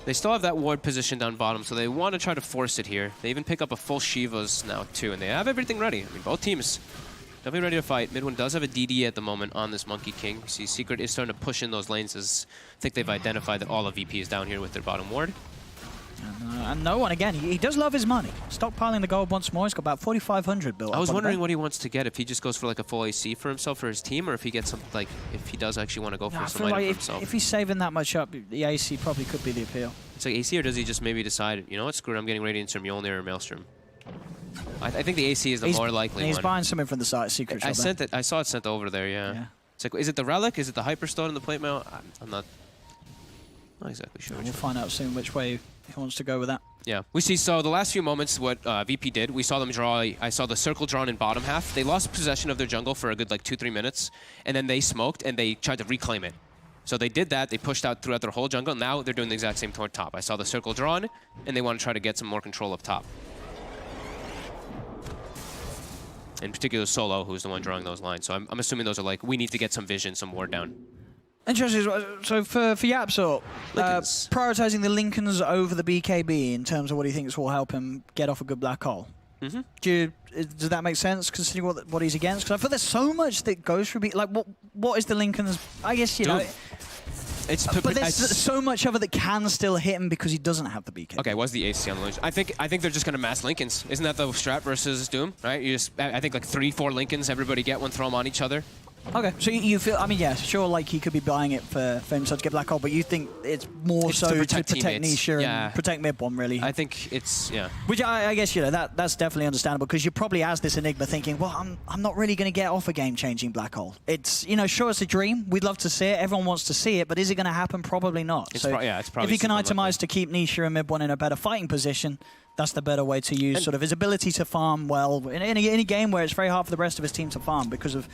Speaker 2: They still have that ward position down bottom, so they want to try to force it here. They even pick up a full Shiva's now too, and they have everything ready. I mean, both teams definitely ready to fight. Midwin does have a DD at the moment on this Monkey King. You see Secret is starting to push in those lanes, as I think they've identified that all of VP is down here with their bottom ward.
Speaker 4: And no one, again, he does love his money. Stockpiling the gold once more. He's got about 4,500 built up.
Speaker 2: I was wondering what he wants to get, if he just goes for like a full AC for himself, for his team, or if he gets something like, if he does actually want to go for some item for himself.
Speaker 4: If he's saving that much up, the AC probably could be the appeal.
Speaker 2: It's like AC, or does he just maybe decide, you know what, screw it, I'm getting Radiance or Mjolnir or Maelstrom. I think the AC is the more likely one.
Speaker 4: He's buying something from the site, Secret shop.
Speaker 2: I saw it sent over there, yeah. It's like, is it the Relic? Is it the Hyperstone in the plate mail? I'm not exactly sure.
Speaker 4: We'll find out soon which way he wants to go with that.
Speaker 2: Yeah, we see, so the last few moments, what VP did, we saw them draw, I saw the circle drawn in bottom half. They lost possession of their jungle for a good, 2-3 minutes, and then they smoked, and they tried to reclaim it. So they did that, they pushed out throughout their whole jungle, now they're doing the exact same toward top. I saw the circle drawn, and they want to try to get some more control up top. In particular, Solo, who's the one drawing those lines. So I'm assuming those are like, we need to get some vision, some ward down.
Speaker 4: Interesting. So for Yapsor, prioritizing the Lincolns over the BKB in terms of what he thinks will help him get off a good black hole. Does that make sense, considering what he's against? Because I feel there's so much that goes through. Like, what is the Lincoln's? I guess know. But there's so much of it that can still hit him because he doesn't have the BKB.
Speaker 2: Okay, what's the AC on the Lincolns? I think they're just going to mass Lincolns. Isn't that the strat versus Doom? Right? I think like 3-4 Lincolns. Everybody get one, throw them on each other.
Speaker 4: Okay, so you feel, I mean, yeah, sure, like he could be buying it for himself to get black hole, but you think it's more so to protect Nisha and protect Mid-One, really?
Speaker 2: I think it's,
Speaker 4: Which I guess, that's definitely understandable, because you probably as this Enigma thinking, well, I'm not really going to get off a game-changing black hole. It's, sure, it's a dream. We'd love to see it. Everyone wants to see it, but is it going to happen? Probably not.
Speaker 2: It's probably
Speaker 4: if you can itemize to keep Nisha and Mid-One in a better fighting position, that's the better way to use sort of his ability to farm well in a game where it's very hard for the rest of his team to farm because of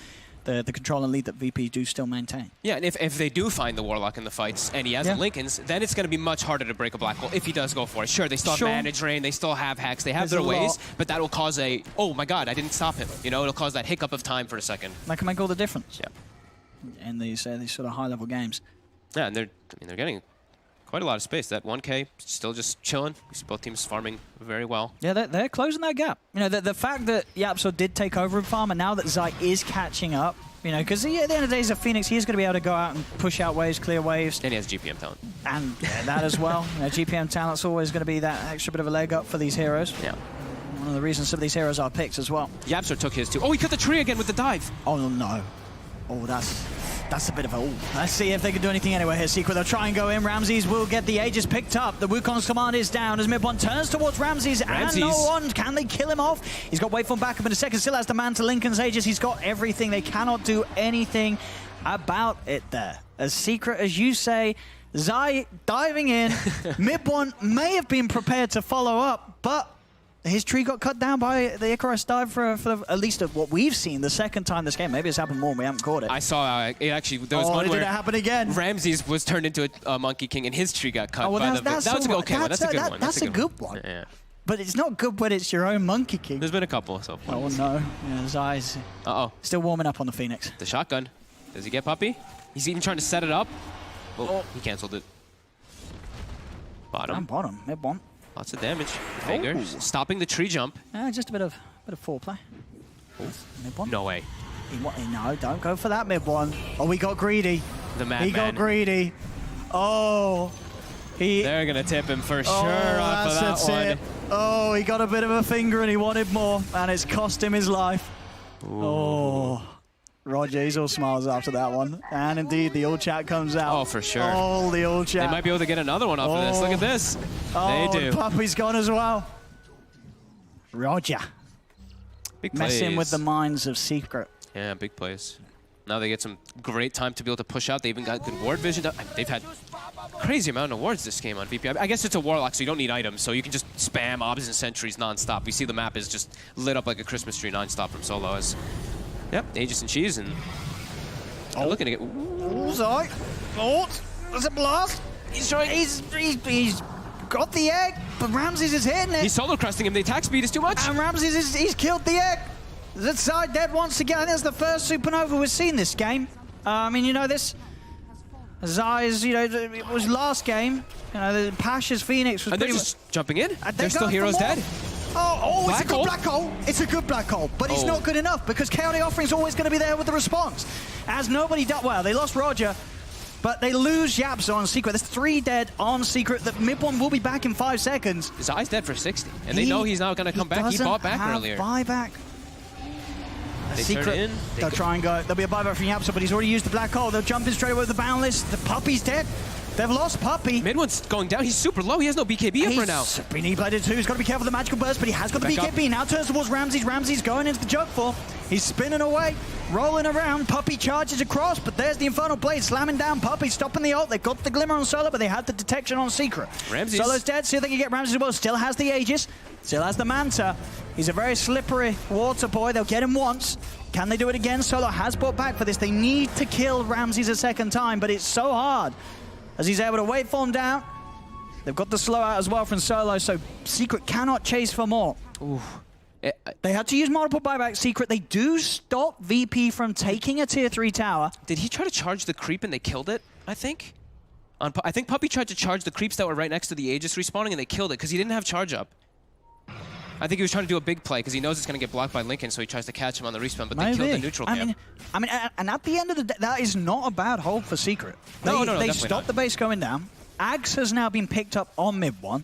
Speaker 4: the control and lead that VP do still maintain.
Speaker 2: Yeah, and if they do find the Warlock in the fights and he has Lincolns, then it's going to be much harder to break a black hole if he does go for it. Sure, they still have Manage Rain, they still have Hex, they have their ways, but that will cause a, oh my god, I didn't stop him. You know, it'll cause that hiccup of time for a second.
Speaker 4: That can make all the difference.
Speaker 2: Yeah.
Speaker 4: In these sort of high-level games.
Speaker 2: Yeah, and they're getting quite a lot of space. That 1K still just chilling. You see both teams farming very well.
Speaker 4: Yeah, they're closing that gap. You know, the fact that Yapso did take over in farm, and now that Zai is catching up, you know, because at the end of the day, he's a Phoenix. He is going to be able to go out and push out waves, clear waves.
Speaker 2: And he has GPM talent.
Speaker 4: And that as well. You know, GPM talent's always going to be that extra bit of a leg up for these heroes.
Speaker 2: Yeah.
Speaker 4: One of the reasons some of these heroes are picked as well.
Speaker 2: Yapso took his too. Oh, he cut the tree again with the dive.
Speaker 4: Oh, no. Oh, that's a bit of a... Ooh. Let's see if they can do anything anyway here. Secret, they'll try and go in. Ramses will get the Aegis picked up. The Wukong's command is down as Mid-1 turns towards Ramses. And no one. Can they kill him off? He's got Waveform back up in a second. Still has the man to Lincoln's Aegis. He's got everything. They cannot do anything about it there. As Secret as you say, Zai diving in. Mid-1 may have been prepared to follow up, but his tree got cut down by the Icarus dive for at least what we've seen the second time this game. Maybe it's happened more and we haven't caught it.
Speaker 2: I saw it actually. There was one
Speaker 4: did
Speaker 2: where
Speaker 4: it happen again?
Speaker 2: Ramses was turned into a Monkey King and his tree got cut.
Speaker 4: Oh, well,
Speaker 2: that was a okay one. That's a good one.
Speaker 4: That's a good one.
Speaker 2: Yeah.
Speaker 4: But it's not good when it's your own Monkey King.
Speaker 2: There's been a couple so far.
Speaker 4: Oh no, yeah, his eyes. Still warming up on the Phoenix.
Speaker 2: The shotgun. Does he get Puppy? He's even trying to set it up. Oh, he canceled it. Bottom.
Speaker 4: And bottom, Mid-1.
Speaker 2: Lots of damage. Fingers. Stopping the tree jump.
Speaker 4: Just a bit of foreplay. Mid-1.
Speaker 2: No way.
Speaker 4: No, don't go for that Mid-1. Oh, we got greedy.
Speaker 2: The madman.
Speaker 4: He got greedy. Oh.
Speaker 2: They're going to tip him for sure off of that one.
Speaker 4: It. Oh, he got a bit of a finger and he wanted more, and it's cost him his life. Ooh. Oh. Roger, he's all smiles after that one. And indeed, the old chat comes out.
Speaker 2: Oh, for sure.
Speaker 4: Oh, the old chat.
Speaker 2: They might be able to get another one off of this. Look at this.
Speaker 4: Oh,
Speaker 2: they do.
Speaker 4: Puppy's gone as well. Roger.
Speaker 2: Big plays.
Speaker 4: Messing with the minds of Secret.
Speaker 2: Yeah, big plays. Now they get some great time to be able to push out. They even got good ward vision. They've had crazy amount of wards this game on VP. I guess it's a Warlock, so you don't need items, so you can just spam obs and sentries nonstop. We see the map is just lit up like a Christmas tree nonstop from solo as... Yep, Aegis and Cheese, and looking to get...
Speaker 4: Oh, Zai. Oh, there's a blast. He's got the egg, but Ramses is hitting it.
Speaker 2: He's solo crusting him. The attack speed is too much.
Speaker 4: And Ramses, he's killed the egg. That's Zai dead once again. That's the first Supernova we've seen this game. I mean, you know, this... Zai's, you know, it was last game. You know, the Pasha's Phoenix was
Speaker 2: and
Speaker 4: pretty
Speaker 2: they're just jumping in.
Speaker 4: They're
Speaker 2: still heroes dead.
Speaker 4: Oh, it's a good black hole. It's a good black hole, but it's not good enough because Chaotic Offering's always going to be there with the response. As nobody does, well, they lost Roger, but they lose Yapso on Secret. There's 3 dead on Secret. The Mid-1 will be back in 5 seconds.
Speaker 2: Zai's dead for 60, and they know he's not going to come back. He bought back earlier.
Speaker 4: Buyback.
Speaker 2: They
Speaker 4: Secret,
Speaker 2: in.
Speaker 4: They'll try and go. There'll be a buyback from Yapso, but he's already used the black hole. They'll jump in straight away with the Boundless. The Puppy's dead. They've lost Puppy.
Speaker 2: Mid-1's going down. He's super low. He has no BKB up right now.
Speaker 4: He's been E-bladed too. He's got to be careful of the magical burst, but he has got the BKB. Now turns towards Ramses. Ramses going into the jug for. He's spinning away, rolling around. Puppy charges across, but there's the Infernal Blade slamming down Puppy, stopping the ult. They got the Glimmer on Solo, but they had the detection on Secret.
Speaker 2: Ramses.
Speaker 4: Solo's dead. See if they can get Ramses as well. Still has the Aegis. Still has the Manta. He's a very slippery water boy. They'll get him once. Can they do it again? Solo has brought back for this. They need to kill Ramses a second time, but it's so hard. As he's able to waveform down. They've got the slow out as well from Solo, so Secret cannot chase for more.
Speaker 2: Ooh.
Speaker 4: They had to use multiple buybacks. Secret, they do stop VP from taking a tier 3 tower.
Speaker 2: Did he try to charge the creep and they killed it, I think? I think Puppy tried to charge the creeps that were right next to the Aegis respawning and they killed it because he didn't have charge up. I think he was trying to do a big play because he knows it's going to get blocked by Lincoln, so he tries to catch him on the respawn, but they killed the neutral camp.
Speaker 4: I mean, and at the end of the day, that is not a bad hold for Secret. They stopped the base going down. Ags has now been picked up on Mid-1.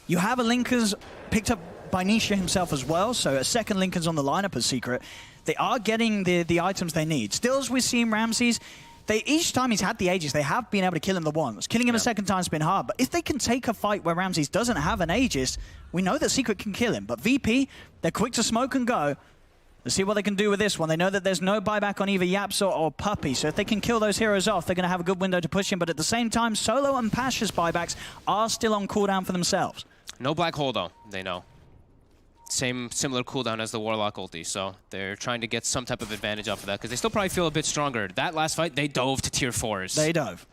Speaker 4: You have a Lincoln's picked up by Nisha himself as well, so a second Lincoln's on the lineup as Secret. They are getting the items they need. Still, as we've seen Ramses, each time he's had the Aegis, they have been able to kill him the once. Killing him a second time's been hard, but if they can take a fight where Ramses doesn't have an Aegis, we know that Secret can kill him. But VP, they're quick to smoke and go. Let's see what they can do with this one. They know that there's no buyback on either Yapso or Puppy, so if they can kill those heroes off, they're going to have a good window to push him. But at the same time, Solo and Pasha's buybacks are still on cooldown for themselves.
Speaker 2: No black hole, though. They know. similar cooldown as the Warlock ulti, so they're trying to get some type of advantage off of that, because they still probably feel a bit stronger. That last fight, they dove to tier 4s.
Speaker 4: They dove.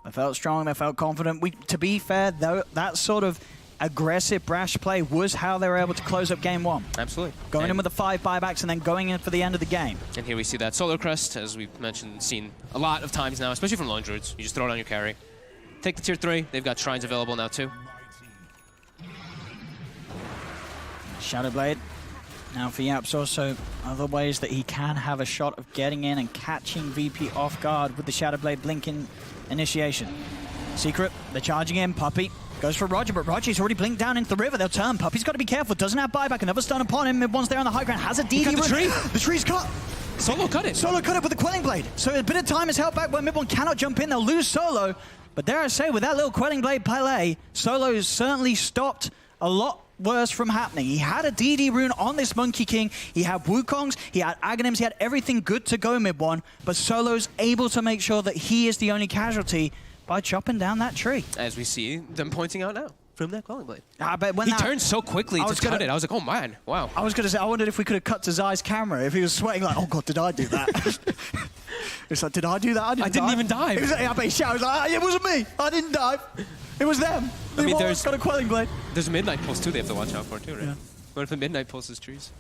Speaker 4: They felt strong, they felt confident. To be fair, though, that sort of aggressive, brash play was how they were able to close up game 1.
Speaker 2: Absolutely.
Speaker 4: Going in with the 5 buybacks and then going in for the end of the game.
Speaker 2: And here we see that Solar Crest, as we've mentioned, seen a lot of times now, especially from Lone Druids. You just throw it on your carry. Take the tier 3. They've got shrines available now too.
Speaker 4: Shadow Blade. Now for Yaps also other ways that he can have a shot of getting in and catching VP off guard with the Shadow Blade blinking initiation. Secret, they're charging in. Puppey goes for Roger, but Roger's already blinked down into the river. They'll turn. Puppey's got to be careful. Doesn't have buyback. Another stun upon him. Mid-one's there on the high ground. Has a DD.
Speaker 2: The tree.
Speaker 4: The tree's cut.
Speaker 2: Solo cut it.
Speaker 4: Solo cut it with the Quelling Blade. So a bit of time is held back where Mid-one cannot jump in. They'll lose Solo. But dare I say, with that little Quelling Blade play, Solo certainly stopped a lot worse from happening. He had a DD rune on this Monkey King. He had Wukongs, he had Aghanims, he had everything good to go Mid-one, but Solo's able to make sure that he is the only casualty by chopping down that tree.
Speaker 2: As we see them pointing out now from that Quelling Blade.
Speaker 4: But when
Speaker 2: he turned so quickly to cut it. I was like, oh man, wow.
Speaker 4: I was going to say, I wondered if we could have cut to Zai's camera, if he was sweating like, oh god, did I do that? It's like, did I do that? I didn't
Speaker 2: even dive.
Speaker 4: Like, I bet he shouted, like, it wasn't me. I didn't dive. It was them.
Speaker 2: I mean, there's
Speaker 4: got a Quelling Blade.
Speaker 2: There's a Midnight Pulse too they have to watch out for too, right?
Speaker 4: Yeah.
Speaker 2: What if the Midnight Pulses trees?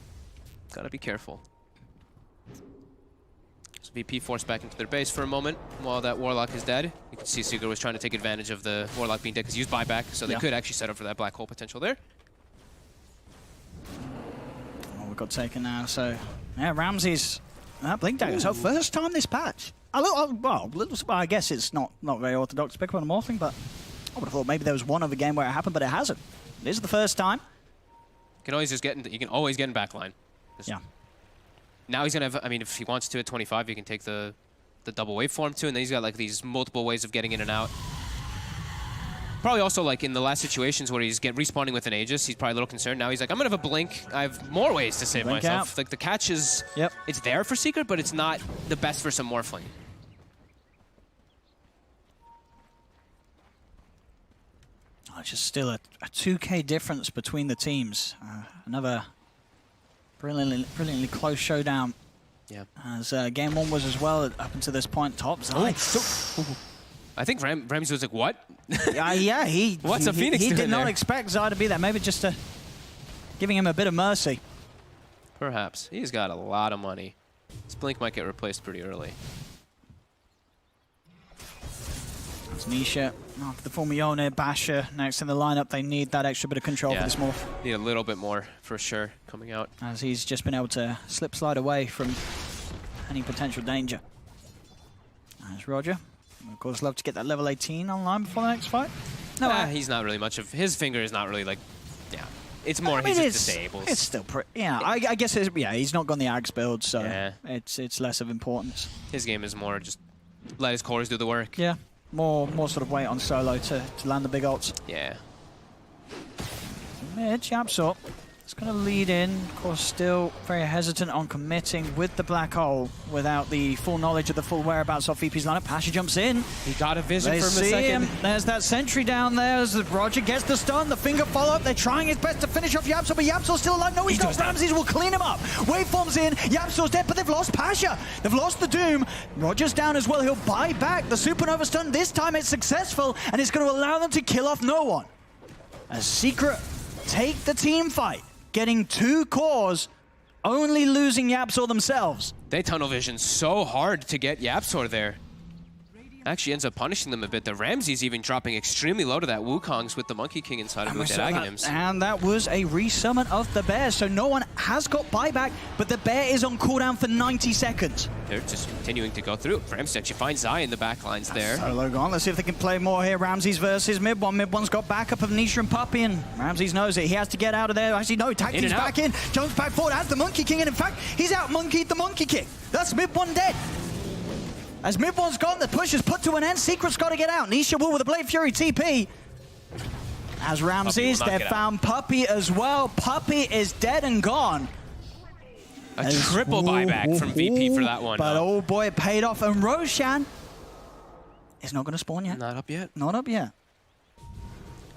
Speaker 2: Gotta be careful. So VP forced back into their base for a moment while that Warlock is dead. You can see Seeker was trying to take advantage of the Warlock being dead because he used buyback, so they could actually set up for that black hole potential there.
Speaker 4: Oh, we got taken now, so yeah, Ramsey's Blink Dagger. So first time this patch. I guess it's not very orthodox to pick up on a morphing, but I would have thought maybe there was one other game where it happened, but it hasn't. This is the first time.
Speaker 2: You can always just get into, you can always get in backline.
Speaker 4: Yeah.
Speaker 2: Now he's gonna have, I mean, if he wants to at 25, he can take the double waveform too, and then he's got like these multiple ways of getting in and out. Probably also like in the last situations where he's respawning with an Aegis, he's probably a little concerned. Now he's like, I'm gonna have a blink. I have more ways to save
Speaker 4: Blink
Speaker 2: myself.
Speaker 4: out.
Speaker 2: Like the catch is,
Speaker 4: Yep.
Speaker 2: it's there for Secret, but it's not the best for some Morphling.
Speaker 4: It's just still a 2K difference between the teams. Another brilliantly close showdown.
Speaker 2: Yeah.
Speaker 4: As game 1 was as well up until this point. Top Zai.
Speaker 2: I think Ramsey was like, what?
Speaker 4: Yeah, he.
Speaker 2: What's a Phoenix
Speaker 4: He
Speaker 2: doing
Speaker 4: did not
Speaker 2: there?
Speaker 4: expect Zai to be there. Maybe just giving him a bit of mercy.
Speaker 2: Perhaps. He's got a lot of money. This blink might get replaced pretty early.
Speaker 4: It's Nisha after the former Yone, Basher next in the lineup. They need that extra bit of control for this morph.
Speaker 2: Need a little bit more for sure coming out.
Speaker 4: As he's just been able to slip slide away from any potential danger. There's Roger. Of course, love to get that level 18 online before the next fight. No,
Speaker 2: he's not really much of, his finger is not really like, yeah. It's more
Speaker 4: I mean,
Speaker 2: he's just disabled.
Speaker 4: It's still pretty, yeah. I guess he's not gone the Ags build, so
Speaker 2: Yeah.
Speaker 4: it's less of importance.
Speaker 2: His game is more just let his cores do the work.
Speaker 4: Yeah, more sort of weight on Solo to land the big ults.
Speaker 2: Yeah.
Speaker 4: Mid, Yapsop. It's going to lead in. Of course, still very hesitant on committing with the black hole without the full knowledge of the full whereabouts of VP's lineup. Pasha jumps in.
Speaker 2: He got a vision
Speaker 4: They
Speaker 2: from a
Speaker 4: see
Speaker 2: second.
Speaker 4: him. There's that sentry down there as Roger gets the stun. The finger follow-up. They're trying his best to finish off Yapsop, but Yapsop's still alive. No, he's not. Ramses will clean him up. Waveform's in. Yapsop's dead, but they've lost Pasha. They've lost the Doom. Roger's down as well. He'll buy back the Supernova stun. This time it's successful, and it's going to allow them to kill off no one. As Secret take the team fight, getting 2 cores, only losing Yapsor themselves.
Speaker 2: They tunnel vision so hard to get Yapsor there. Actually ends up punishing them a bit. The Ramsey's even dropping extremely low to that Wukongs with the Monkey King inside of him with that Aghanims.
Speaker 4: And that was a resummon of the bear, so no one has got buyback, but the bear is on cooldown for 90 seconds.
Speaker 2: They're just continuing to go through. Ramsey actually finds Zai in the back lines there.
Speaker 4: Solo gone. Let's see if they can play more here. Ramses versus Mid-one. Mid-one's got backup of Nisha and Puppey, and Ramses knows it. He has to get out of there. Actually, no, Tacti's back in. Jumps back forward, has the Monkey King, and in fact, he's out-monkeyed the Monkey King. That's Mid-one dead. As Mid-one's gone, the push is put to an end. Secret's got to get out. Nisha will with a Blade Fury TP. As Ramses, they've found Puppey as well. Puppey is dead and gone.
Speaker 2: A triple buyback from VP for that one.
Speaker 4: But oh boy, it paid off. And Roshan is not going to spawn yet.
Speaker 2: Not up yet.
Speaker 4: Not up yet.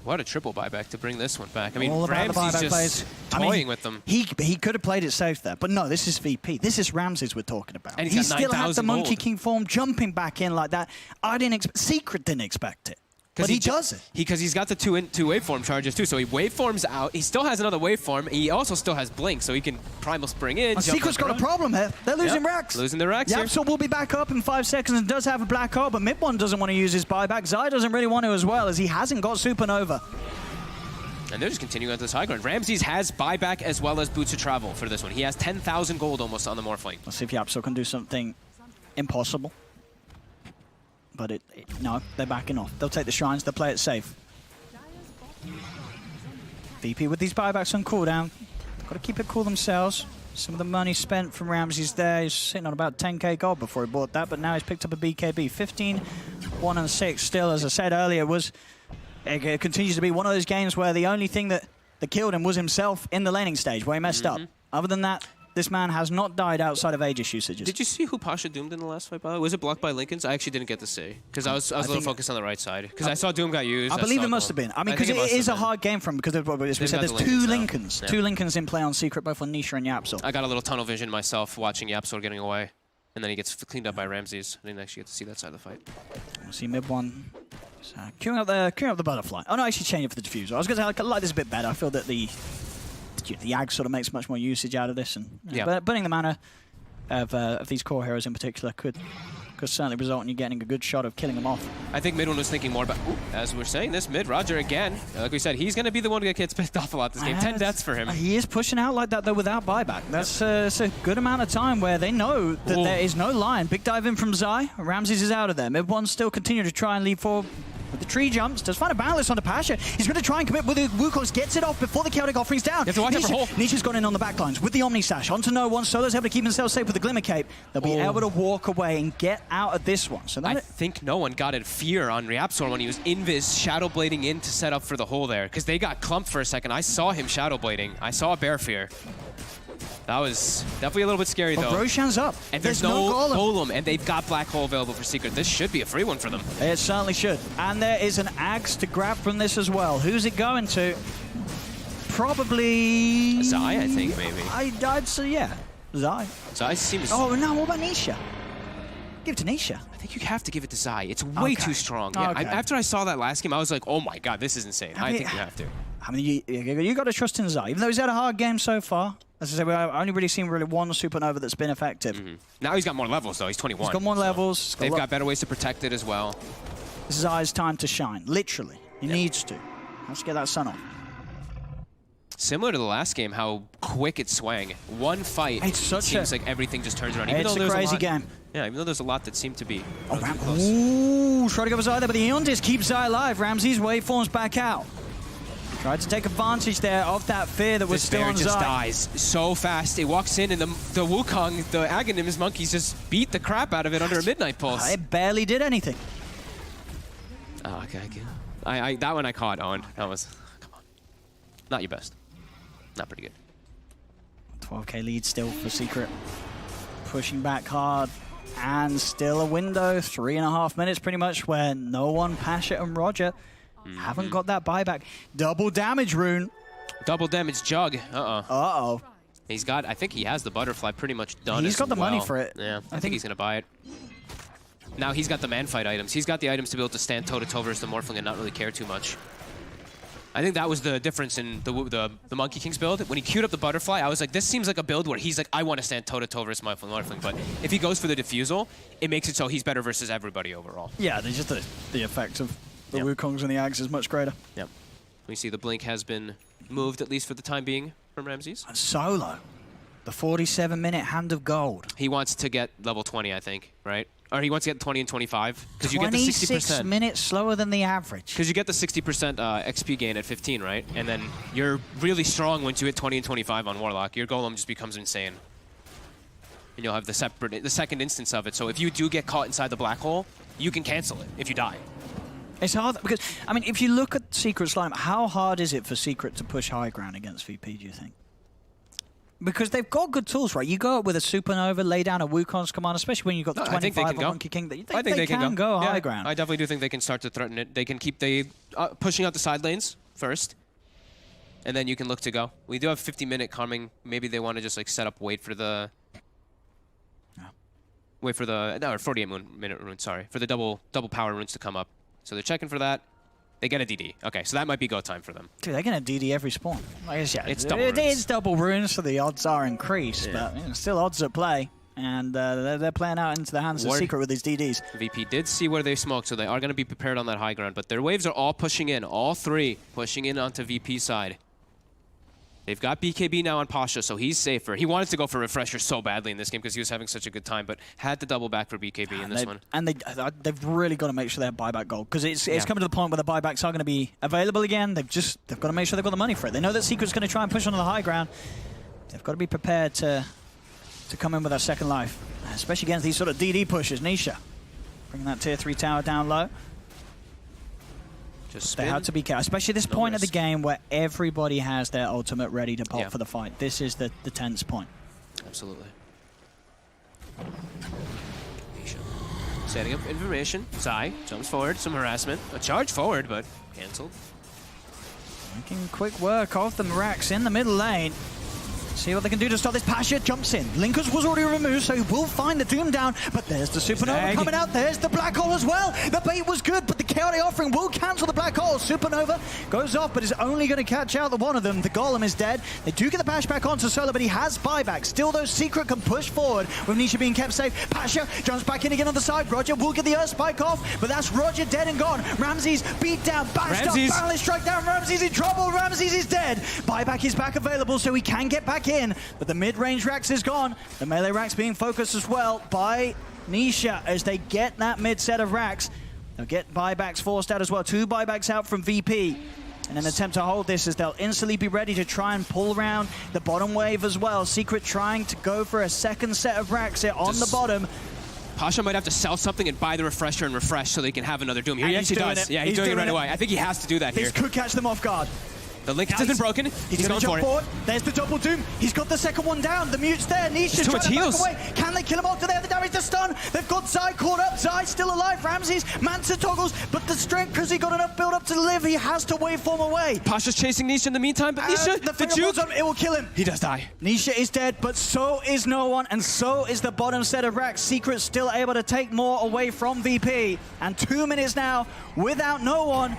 Speaker 2: What a triple buyback to bring this one back. I mean,
Speaker 4: All about the
Speaker 2: Ramsey's
Speaker 4: buyback
Speaker 2: just
Speaker 4: plays.
Speaker 2: toying with them.
Speaker 4: He could have played it safe there, but no, this is VP. This is Ramses we're talking about.
Speaker 2: And
Speaker 4: he
Speaker 2: he's got
Speaker 4: still had the
Speaker 2: 9,000
Speaker 4: Monkey
Speaker 2: gold.
Speaker 4: King form jumping back in like that. Secret didn't expect it. But he does it.
Speaker 2: Because he's got the two waveform charges too. So he waveforms out. He still has another waveform. He also still has blink, so he can primal spring in.
Speaker 4: And Secret's got a problem here. They're losing Rex.
Speaker 2: Losing the Rex here.
Speaker 4: Yapsor will be back up in 5 seconds and does have a black hole, but Mid1 doesn't want to use his buyback. Zai doesn't really want to as well, as he hasn't got Supernova.
Speaker 2: And they're just continuing on to this high ground. Ramses has buyback as well as boots of travel for this one. He has 10,000 gold almost on the Morphling.
Speaker 4: Let's see if Yapsor can do something impossible. But no, they're backing off. They'll take the shrines, they'll play it safe. VP with these buybacks on cooldown. Got to keep it cool themselves. Some of the money spent from Ramses there. He's sitting on about 10k gold before he bought that, but now he's picked up a BKB. 15, 1 and 6 still, as I said earlier, it continues to be one of those games where the only thing that killed him was himself in the laning stage, where he messed up. Other than that, this man has not died outside of Aegis usages.
Speaker 2: Did you see who Pasha doomed in the last fight, by the way? Was it blocked by Lincolns? I actually didn't get to see, because I was a little focused on the right side. Because I saw Doom got used.
Speaker 4: I believe it must have been. I mean, because it is a hard game for him, because as we said, there's two Lincolns. Two Lincolns in play on Secret, both on Nisha and Yapsor.
Speaker 2: I got a little tunnel vision myself watching Yapsor getting away. And then he gets cleaned up by Ramses. I didn't actually get to see that side of the fight.
Speaker 4: We'll see Mid1 queuing up the butterfly. Oh no, actually change it for the diffuser. I was going to say, I like this a bit better. I feel that the Ag sort of makes much more usage out of this, and but burning the mana of these core heroes in particular could certainly result in you getting a good shot of killing them off.
Speaker 2: I think Mid1 was thinking more about, as we're saying this, mid Roger again. Like we said, he's going to be the one who gets picked off a lot this game. 10 deaths for him.
Speaker 4: He is pushing out like that though without buyback. That's a good amount of time where they know that there is no line. Big dive in from Zai. Ramses is out of there. Mid1 still continue to try and lead forward. With the tree jumps, does find a balance onto Pasha. He's going to try and commit with the Wukong's, gets it off before the chaotic offering's down.
Speaker 2: You have to watch out for Hole.
Speaker 4: Nisha's gone in on the back lines with the Omni Sash. Onto no one. Solo's able to keep himself safe with the Glimmer Cape. They'll be able to walk away and get out of this one. So
Speaker 2: I think no one got in fear on Yapsor when he was invis shadow blading in to set up for the hole there, because they got clumped for a second. I saw him shadow blading. I saw Bear Fear. That was definitely a little bit scary, though.
Speaker 4: Roshan's up.
Speaker 2: And there's no golem, and they've got Black Hole available for Secret. This should be a free one for them.
Speaker 4: It certainly should. And there is an axe to grab from this as well. Who's it going to? Probably...
Speaker 2: Zai, I think, maybe.
Speaker 4: I'd say, yeah. Zai.
Speaker 2: Zai seems...
Speaker 4: Oh, no, what about Nisha? Give it to Nisha.
Speaker 2: I think you have to give it to Zai. It's way too strong. Yeah, after I saw that last game, I was like, oh my god, this is insane. I think you have to.
Speaker 4: I mean, you got to trust in Zai. Even though he's had a hard game so far. As I said, I've only really seen one Supernova that's been effective.
Speaker 2: Now he's got more levels, though. He's 21.
Speaker 4: He's got more levels.
Speaker 2: They've got better ways to protect it as well.
Speaker 4: This is Zai's time to shine. Literally. He needs to. Has to get that sun off.
Speaker 2: Similar to the last game, how quick it swang. One fight, it seems like everything just turns around. Even
Speaker 4: it's
Speaker 2: though
Speaker 4: a crazy game.
Speaker 2: Yeah, even though there's a lot that seem to be
Speaker 4: close. Ooh, try to go for Zai there, but the Eondis keeps Zai alive. Ramses waveforms back out. Tried to take advantage there of that fear that was still on Zai.
Speaker 2: This bear just dies so fast. It walks in, and the Wukong, the Aghanims monkeys, just beat the crap out of it under a Midnight Pulse.
Speaker 4: It barely did anything.
Speaker 2: Oh, okay. That one I caught on. That was, come on. Not your best. Not pretty good.
Speaker 4: 12k lead still for Secret. Pushing back hard. And still a window, 3.5 minutes pretty much, where no one, Pasha and Roger, haven't got that buyback. Double damage rune.
Speaker 2: Double damage jug.
Speaker 4: Uh-oh.
Speaker 2: He's got, I think he has the butterfly pretty much done.
Speaker 4: He's got the money for it.
Speaker 2: Yeah, I think he's going to buy it. Now he's got the man fight items. He's got the items to be able to stand toe-to-toe versus the Morphling and not really care too much. I think that was the difference in the Monkey King's build. When he queued up the butterfly, I was like, this seems like a build where he's like, I want to stand toe-to-toe versus my Morphling. But if he goes for the diffusal, it makes it so he's better versus everybody overall.
Speaker 4: Yeah, there's just the effect of the Wukongs and the Ags is much greater.
Speaker 2: Yep. We see the blink has been moved, at least for the time being, from Ramses.
Speaker 4: And Solo, the 47-minute hand of gold.
Speaker 2: He wants to get level 20, I think, right? Or he wants to get 20 and 25. Because you get the 60%.
Speaker 4: 26 minutes slower than the average.
Speaker 2: Because you get the 60% XP gain at 15, right? And then you're really strong once you hit 20 and 25 on Warlock. Your Golem just becomes insane. And you'll have the second instance of it. So if you do get caught inside the black hole, you can cancel it if you die.
Speaker 4: It's hard because, I mean, if you look at Secret's lineup, how hard is it for Secret to push high ground against VP, do you think? Because they've got good tools, right? You go up with a Supernova, lay down a Wukong's command, especially when you've got the 25 of Monkey King.
Speaker 2: I think they can go
Speaker 4: high ground.
Speaker 2: I definitely do think they can start to threaten it. They can keep pushing out the side lanes first, and then you can look to go. We do have 50-minute coming. Maybe they want to just like set up, wait for the 48-minute rune. Sorry, for the double power runes to come up. So they're checking for that. They get a DD. Okay, so that might be go time for them.
Speaker 4: Dude, they're going to DD every spawn. I guess, yeah,
Speaker 2: it's double runes.
Speaker 4: It is double runes, so the odds are increased, but you know, still odds at play. And they're playing out into the hands of Secret with these DDs.
Speaker 2: VP did see where they smoked, so they are going to be prepared on that high ground. But their waves are all pushing in, all three pushing in onto VP side. They've got BKB now on Pasha, so he's safer. He wanted to go for Refresher so badly in this game because he was having such a good time, but had to double back for BKB in this one.
Speaker 4: And they've really got to make sure they have buyback gold, because it's coming to the point where the buybacks are going to be available again. They've got to make sure they've got the money for it. They know that Secret's going to try and push onto the high ground. They've got to be prepared to come in with that second life, especially against these sort of DD pushes. Nisha bringing that tier 3 tower down low. They have to be careful, especially this point of the game where everybody has their ultimate ready to pop for the fight. This is the tense point.
Speaker 2: Absolutely. Setting up information. Zai jumps forward, some harassment. A charge forward, but cancelled.
Speaker 4: Making quick work of the Mirax in the middle lane. See what they can do to stop this. Pasha jumps in. Linkers was already removed, so he will find the Doom down. But there's the Supernova coming out. There's the Black Hole as well. The bait was good, but the Chaotic Offering will cancel the Black Hole. Supernova goes off, but is only going to catch out the one of them. The Golem is dead. They do get the bash back onto Solo, but he has buyback. Still, though, Secret can push forward with Nisha being kept safe. Pasha jumps back in again on the side. Roger will get the Earth Spike off, but that's Roger dead and gone. Ramses beat down, bashed up, balance strike down. Ramses in trouble. Ramses is dead. Buyback is back available, so he can get back in, but the mid-range Rax is gone. The melee Rax being focused as well by Nisha as they get that mid set of Rax. They'll get buybacks forced out as well. 2 buybacks out from VP. In an attempt to hold this, as they'll instantly be ready to try and pull around the bottom wave as well. Secret trying to go for a second set of Rax here on the bottom.
Speaker 2: Pasha might have to sell something and buy the Refresher and refresh so they can have another Doom. He actually does. Yeah, he's doing it right away. I think he has to do that here.
Speaker 4: This could catch them off guard.
Speaker 2: The Link has been broken. He's going for it.
Speaker 4: There's the double Doom. He's got the second one down. The mute's there. Nisha's trying to back away. Can they kill him off? Do they have the damage to stun? They've got Zai caught up. Zai's still alive. Ramses, Manta toggles, but the strength, because he got enough build up to live, he has to waveform away.
Speaker 2: Pasha's chasing Nisha in the meantime, but Nisha, the juke,
Speaker 4: it will kill him.
Speaker 2: He does die.
Speaker 4: Nisha is dead, but so is no one, and so is the bottom set of Rax. Secret still able to take more away from VP, and 2 minutes now without no one.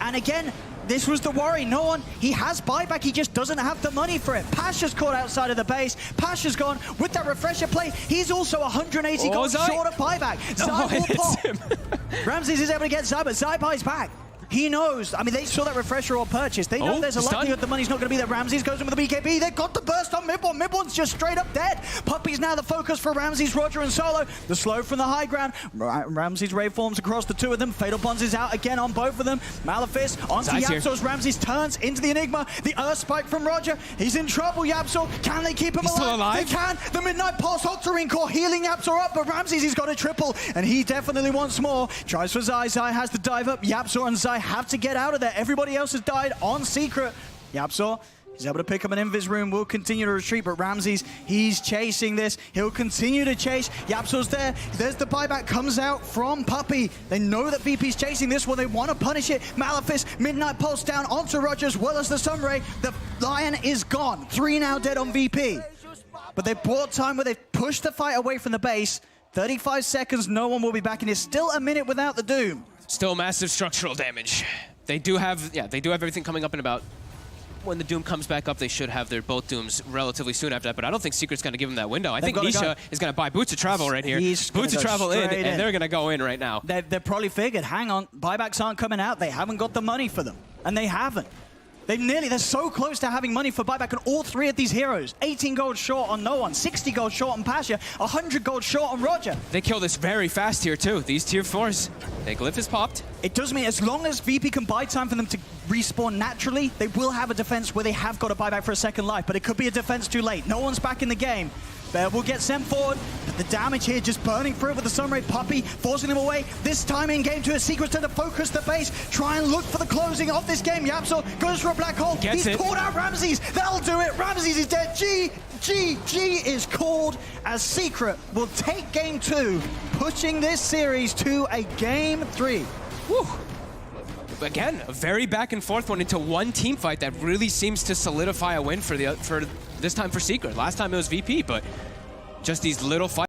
Speaker 4: And again, this was the worry. No one, he has buyback, he just doesn't have the money for it. Pasha's caught outside of the base. Pasha's gone with that Refresher play. He's also 180 gold short of buyback. Zai will pop. Ramses is able to get Zai, but Zai buys back. He knows. I mean, they saw that Refresher or purchase. They know there's a likelihood the money's not going to be there. Ramses goes in with the BKB. They've got the burst on mid one. Mid one's just straight up dead. Puppy's now the focus for Ramses, Roger, and Solo. The slow from the high ground. Ramses waveforms across the 2 of them. Fatal Bonds is out again on both of them. Malefice onto Yapsos. Ramses turns into the Enigma. The Earth Spike from Roger. He's in trouble, Yapsor. Can they keep him alive?
Speaker 2: Still alive?
Speaker 4: They can. The Midnight Pulse, Octarine Core healing Yapsor up, but Ramses, he's got a triple, and he definitely wants more. Tries for Zai. Zai has to dive up. Yapsor and Zai have to get out of there. Everybody else has died on Secret. Yapsor, he's able to pick up an Invis Rune, will continue to retreat, but Ramses, he's chasing this. He'll continue to chase. Yapsor's there. There's the buyback, comes out from Puppy. They know that VP's chasing this one. They want to punish it. Malefice, Midnight Pulse down onto Roger as well as the Sunray. The Lion is gone. 3 now dead on VP. But they bought time where they've pushed the fight away from the base. 35 seconds, no one will be back, and it's still a minute without the Doom.
Speaker 2: Still massive structural damage. They do have everything coming up in about, when the Doom comes back up, they should have their both Dooms relatively soon after that, but I don't think Secret's going to give them that window. I think Nisha is going to buy Boots of Travel right here. Boots of Travel in, and they're going to go in right now.
Speaker 4: They're probably figured, hang on, buybacks aren't coming out. They haven't got the money for them, and they haven't. They're so close to having money for buyback on all 3 of these heroes. 18 gold short on no one, 60 gold short on Pasha, 100 gold short on Roger.
Speaker 2: They kill this very fast here too. These tier 4s. Their glyph is popped.
Speaker 4: It does mean as long as VP can buy time for them to respawn naturally, they will have a defense where they have got a buyback for a second life, but it could be a defense too late. No one's back in the game. Bear will get sent forward, but the damage here just burning through with the Sunray. Puppy forcing him away. This time in game 2, a Secret's to focus the base, try and look for the closing of this game. Yapsor goes for a black hole. He's caught out Ramses. That'll do it. Ramses is dead. GG is called as Secret will take game 2, pushing this series to a game 3.
Speaker 2: Woo. Again, a very back and forth one into one team fight that really seems to solidify a win for this time for Secret. Last time it was VP, but just these little fights.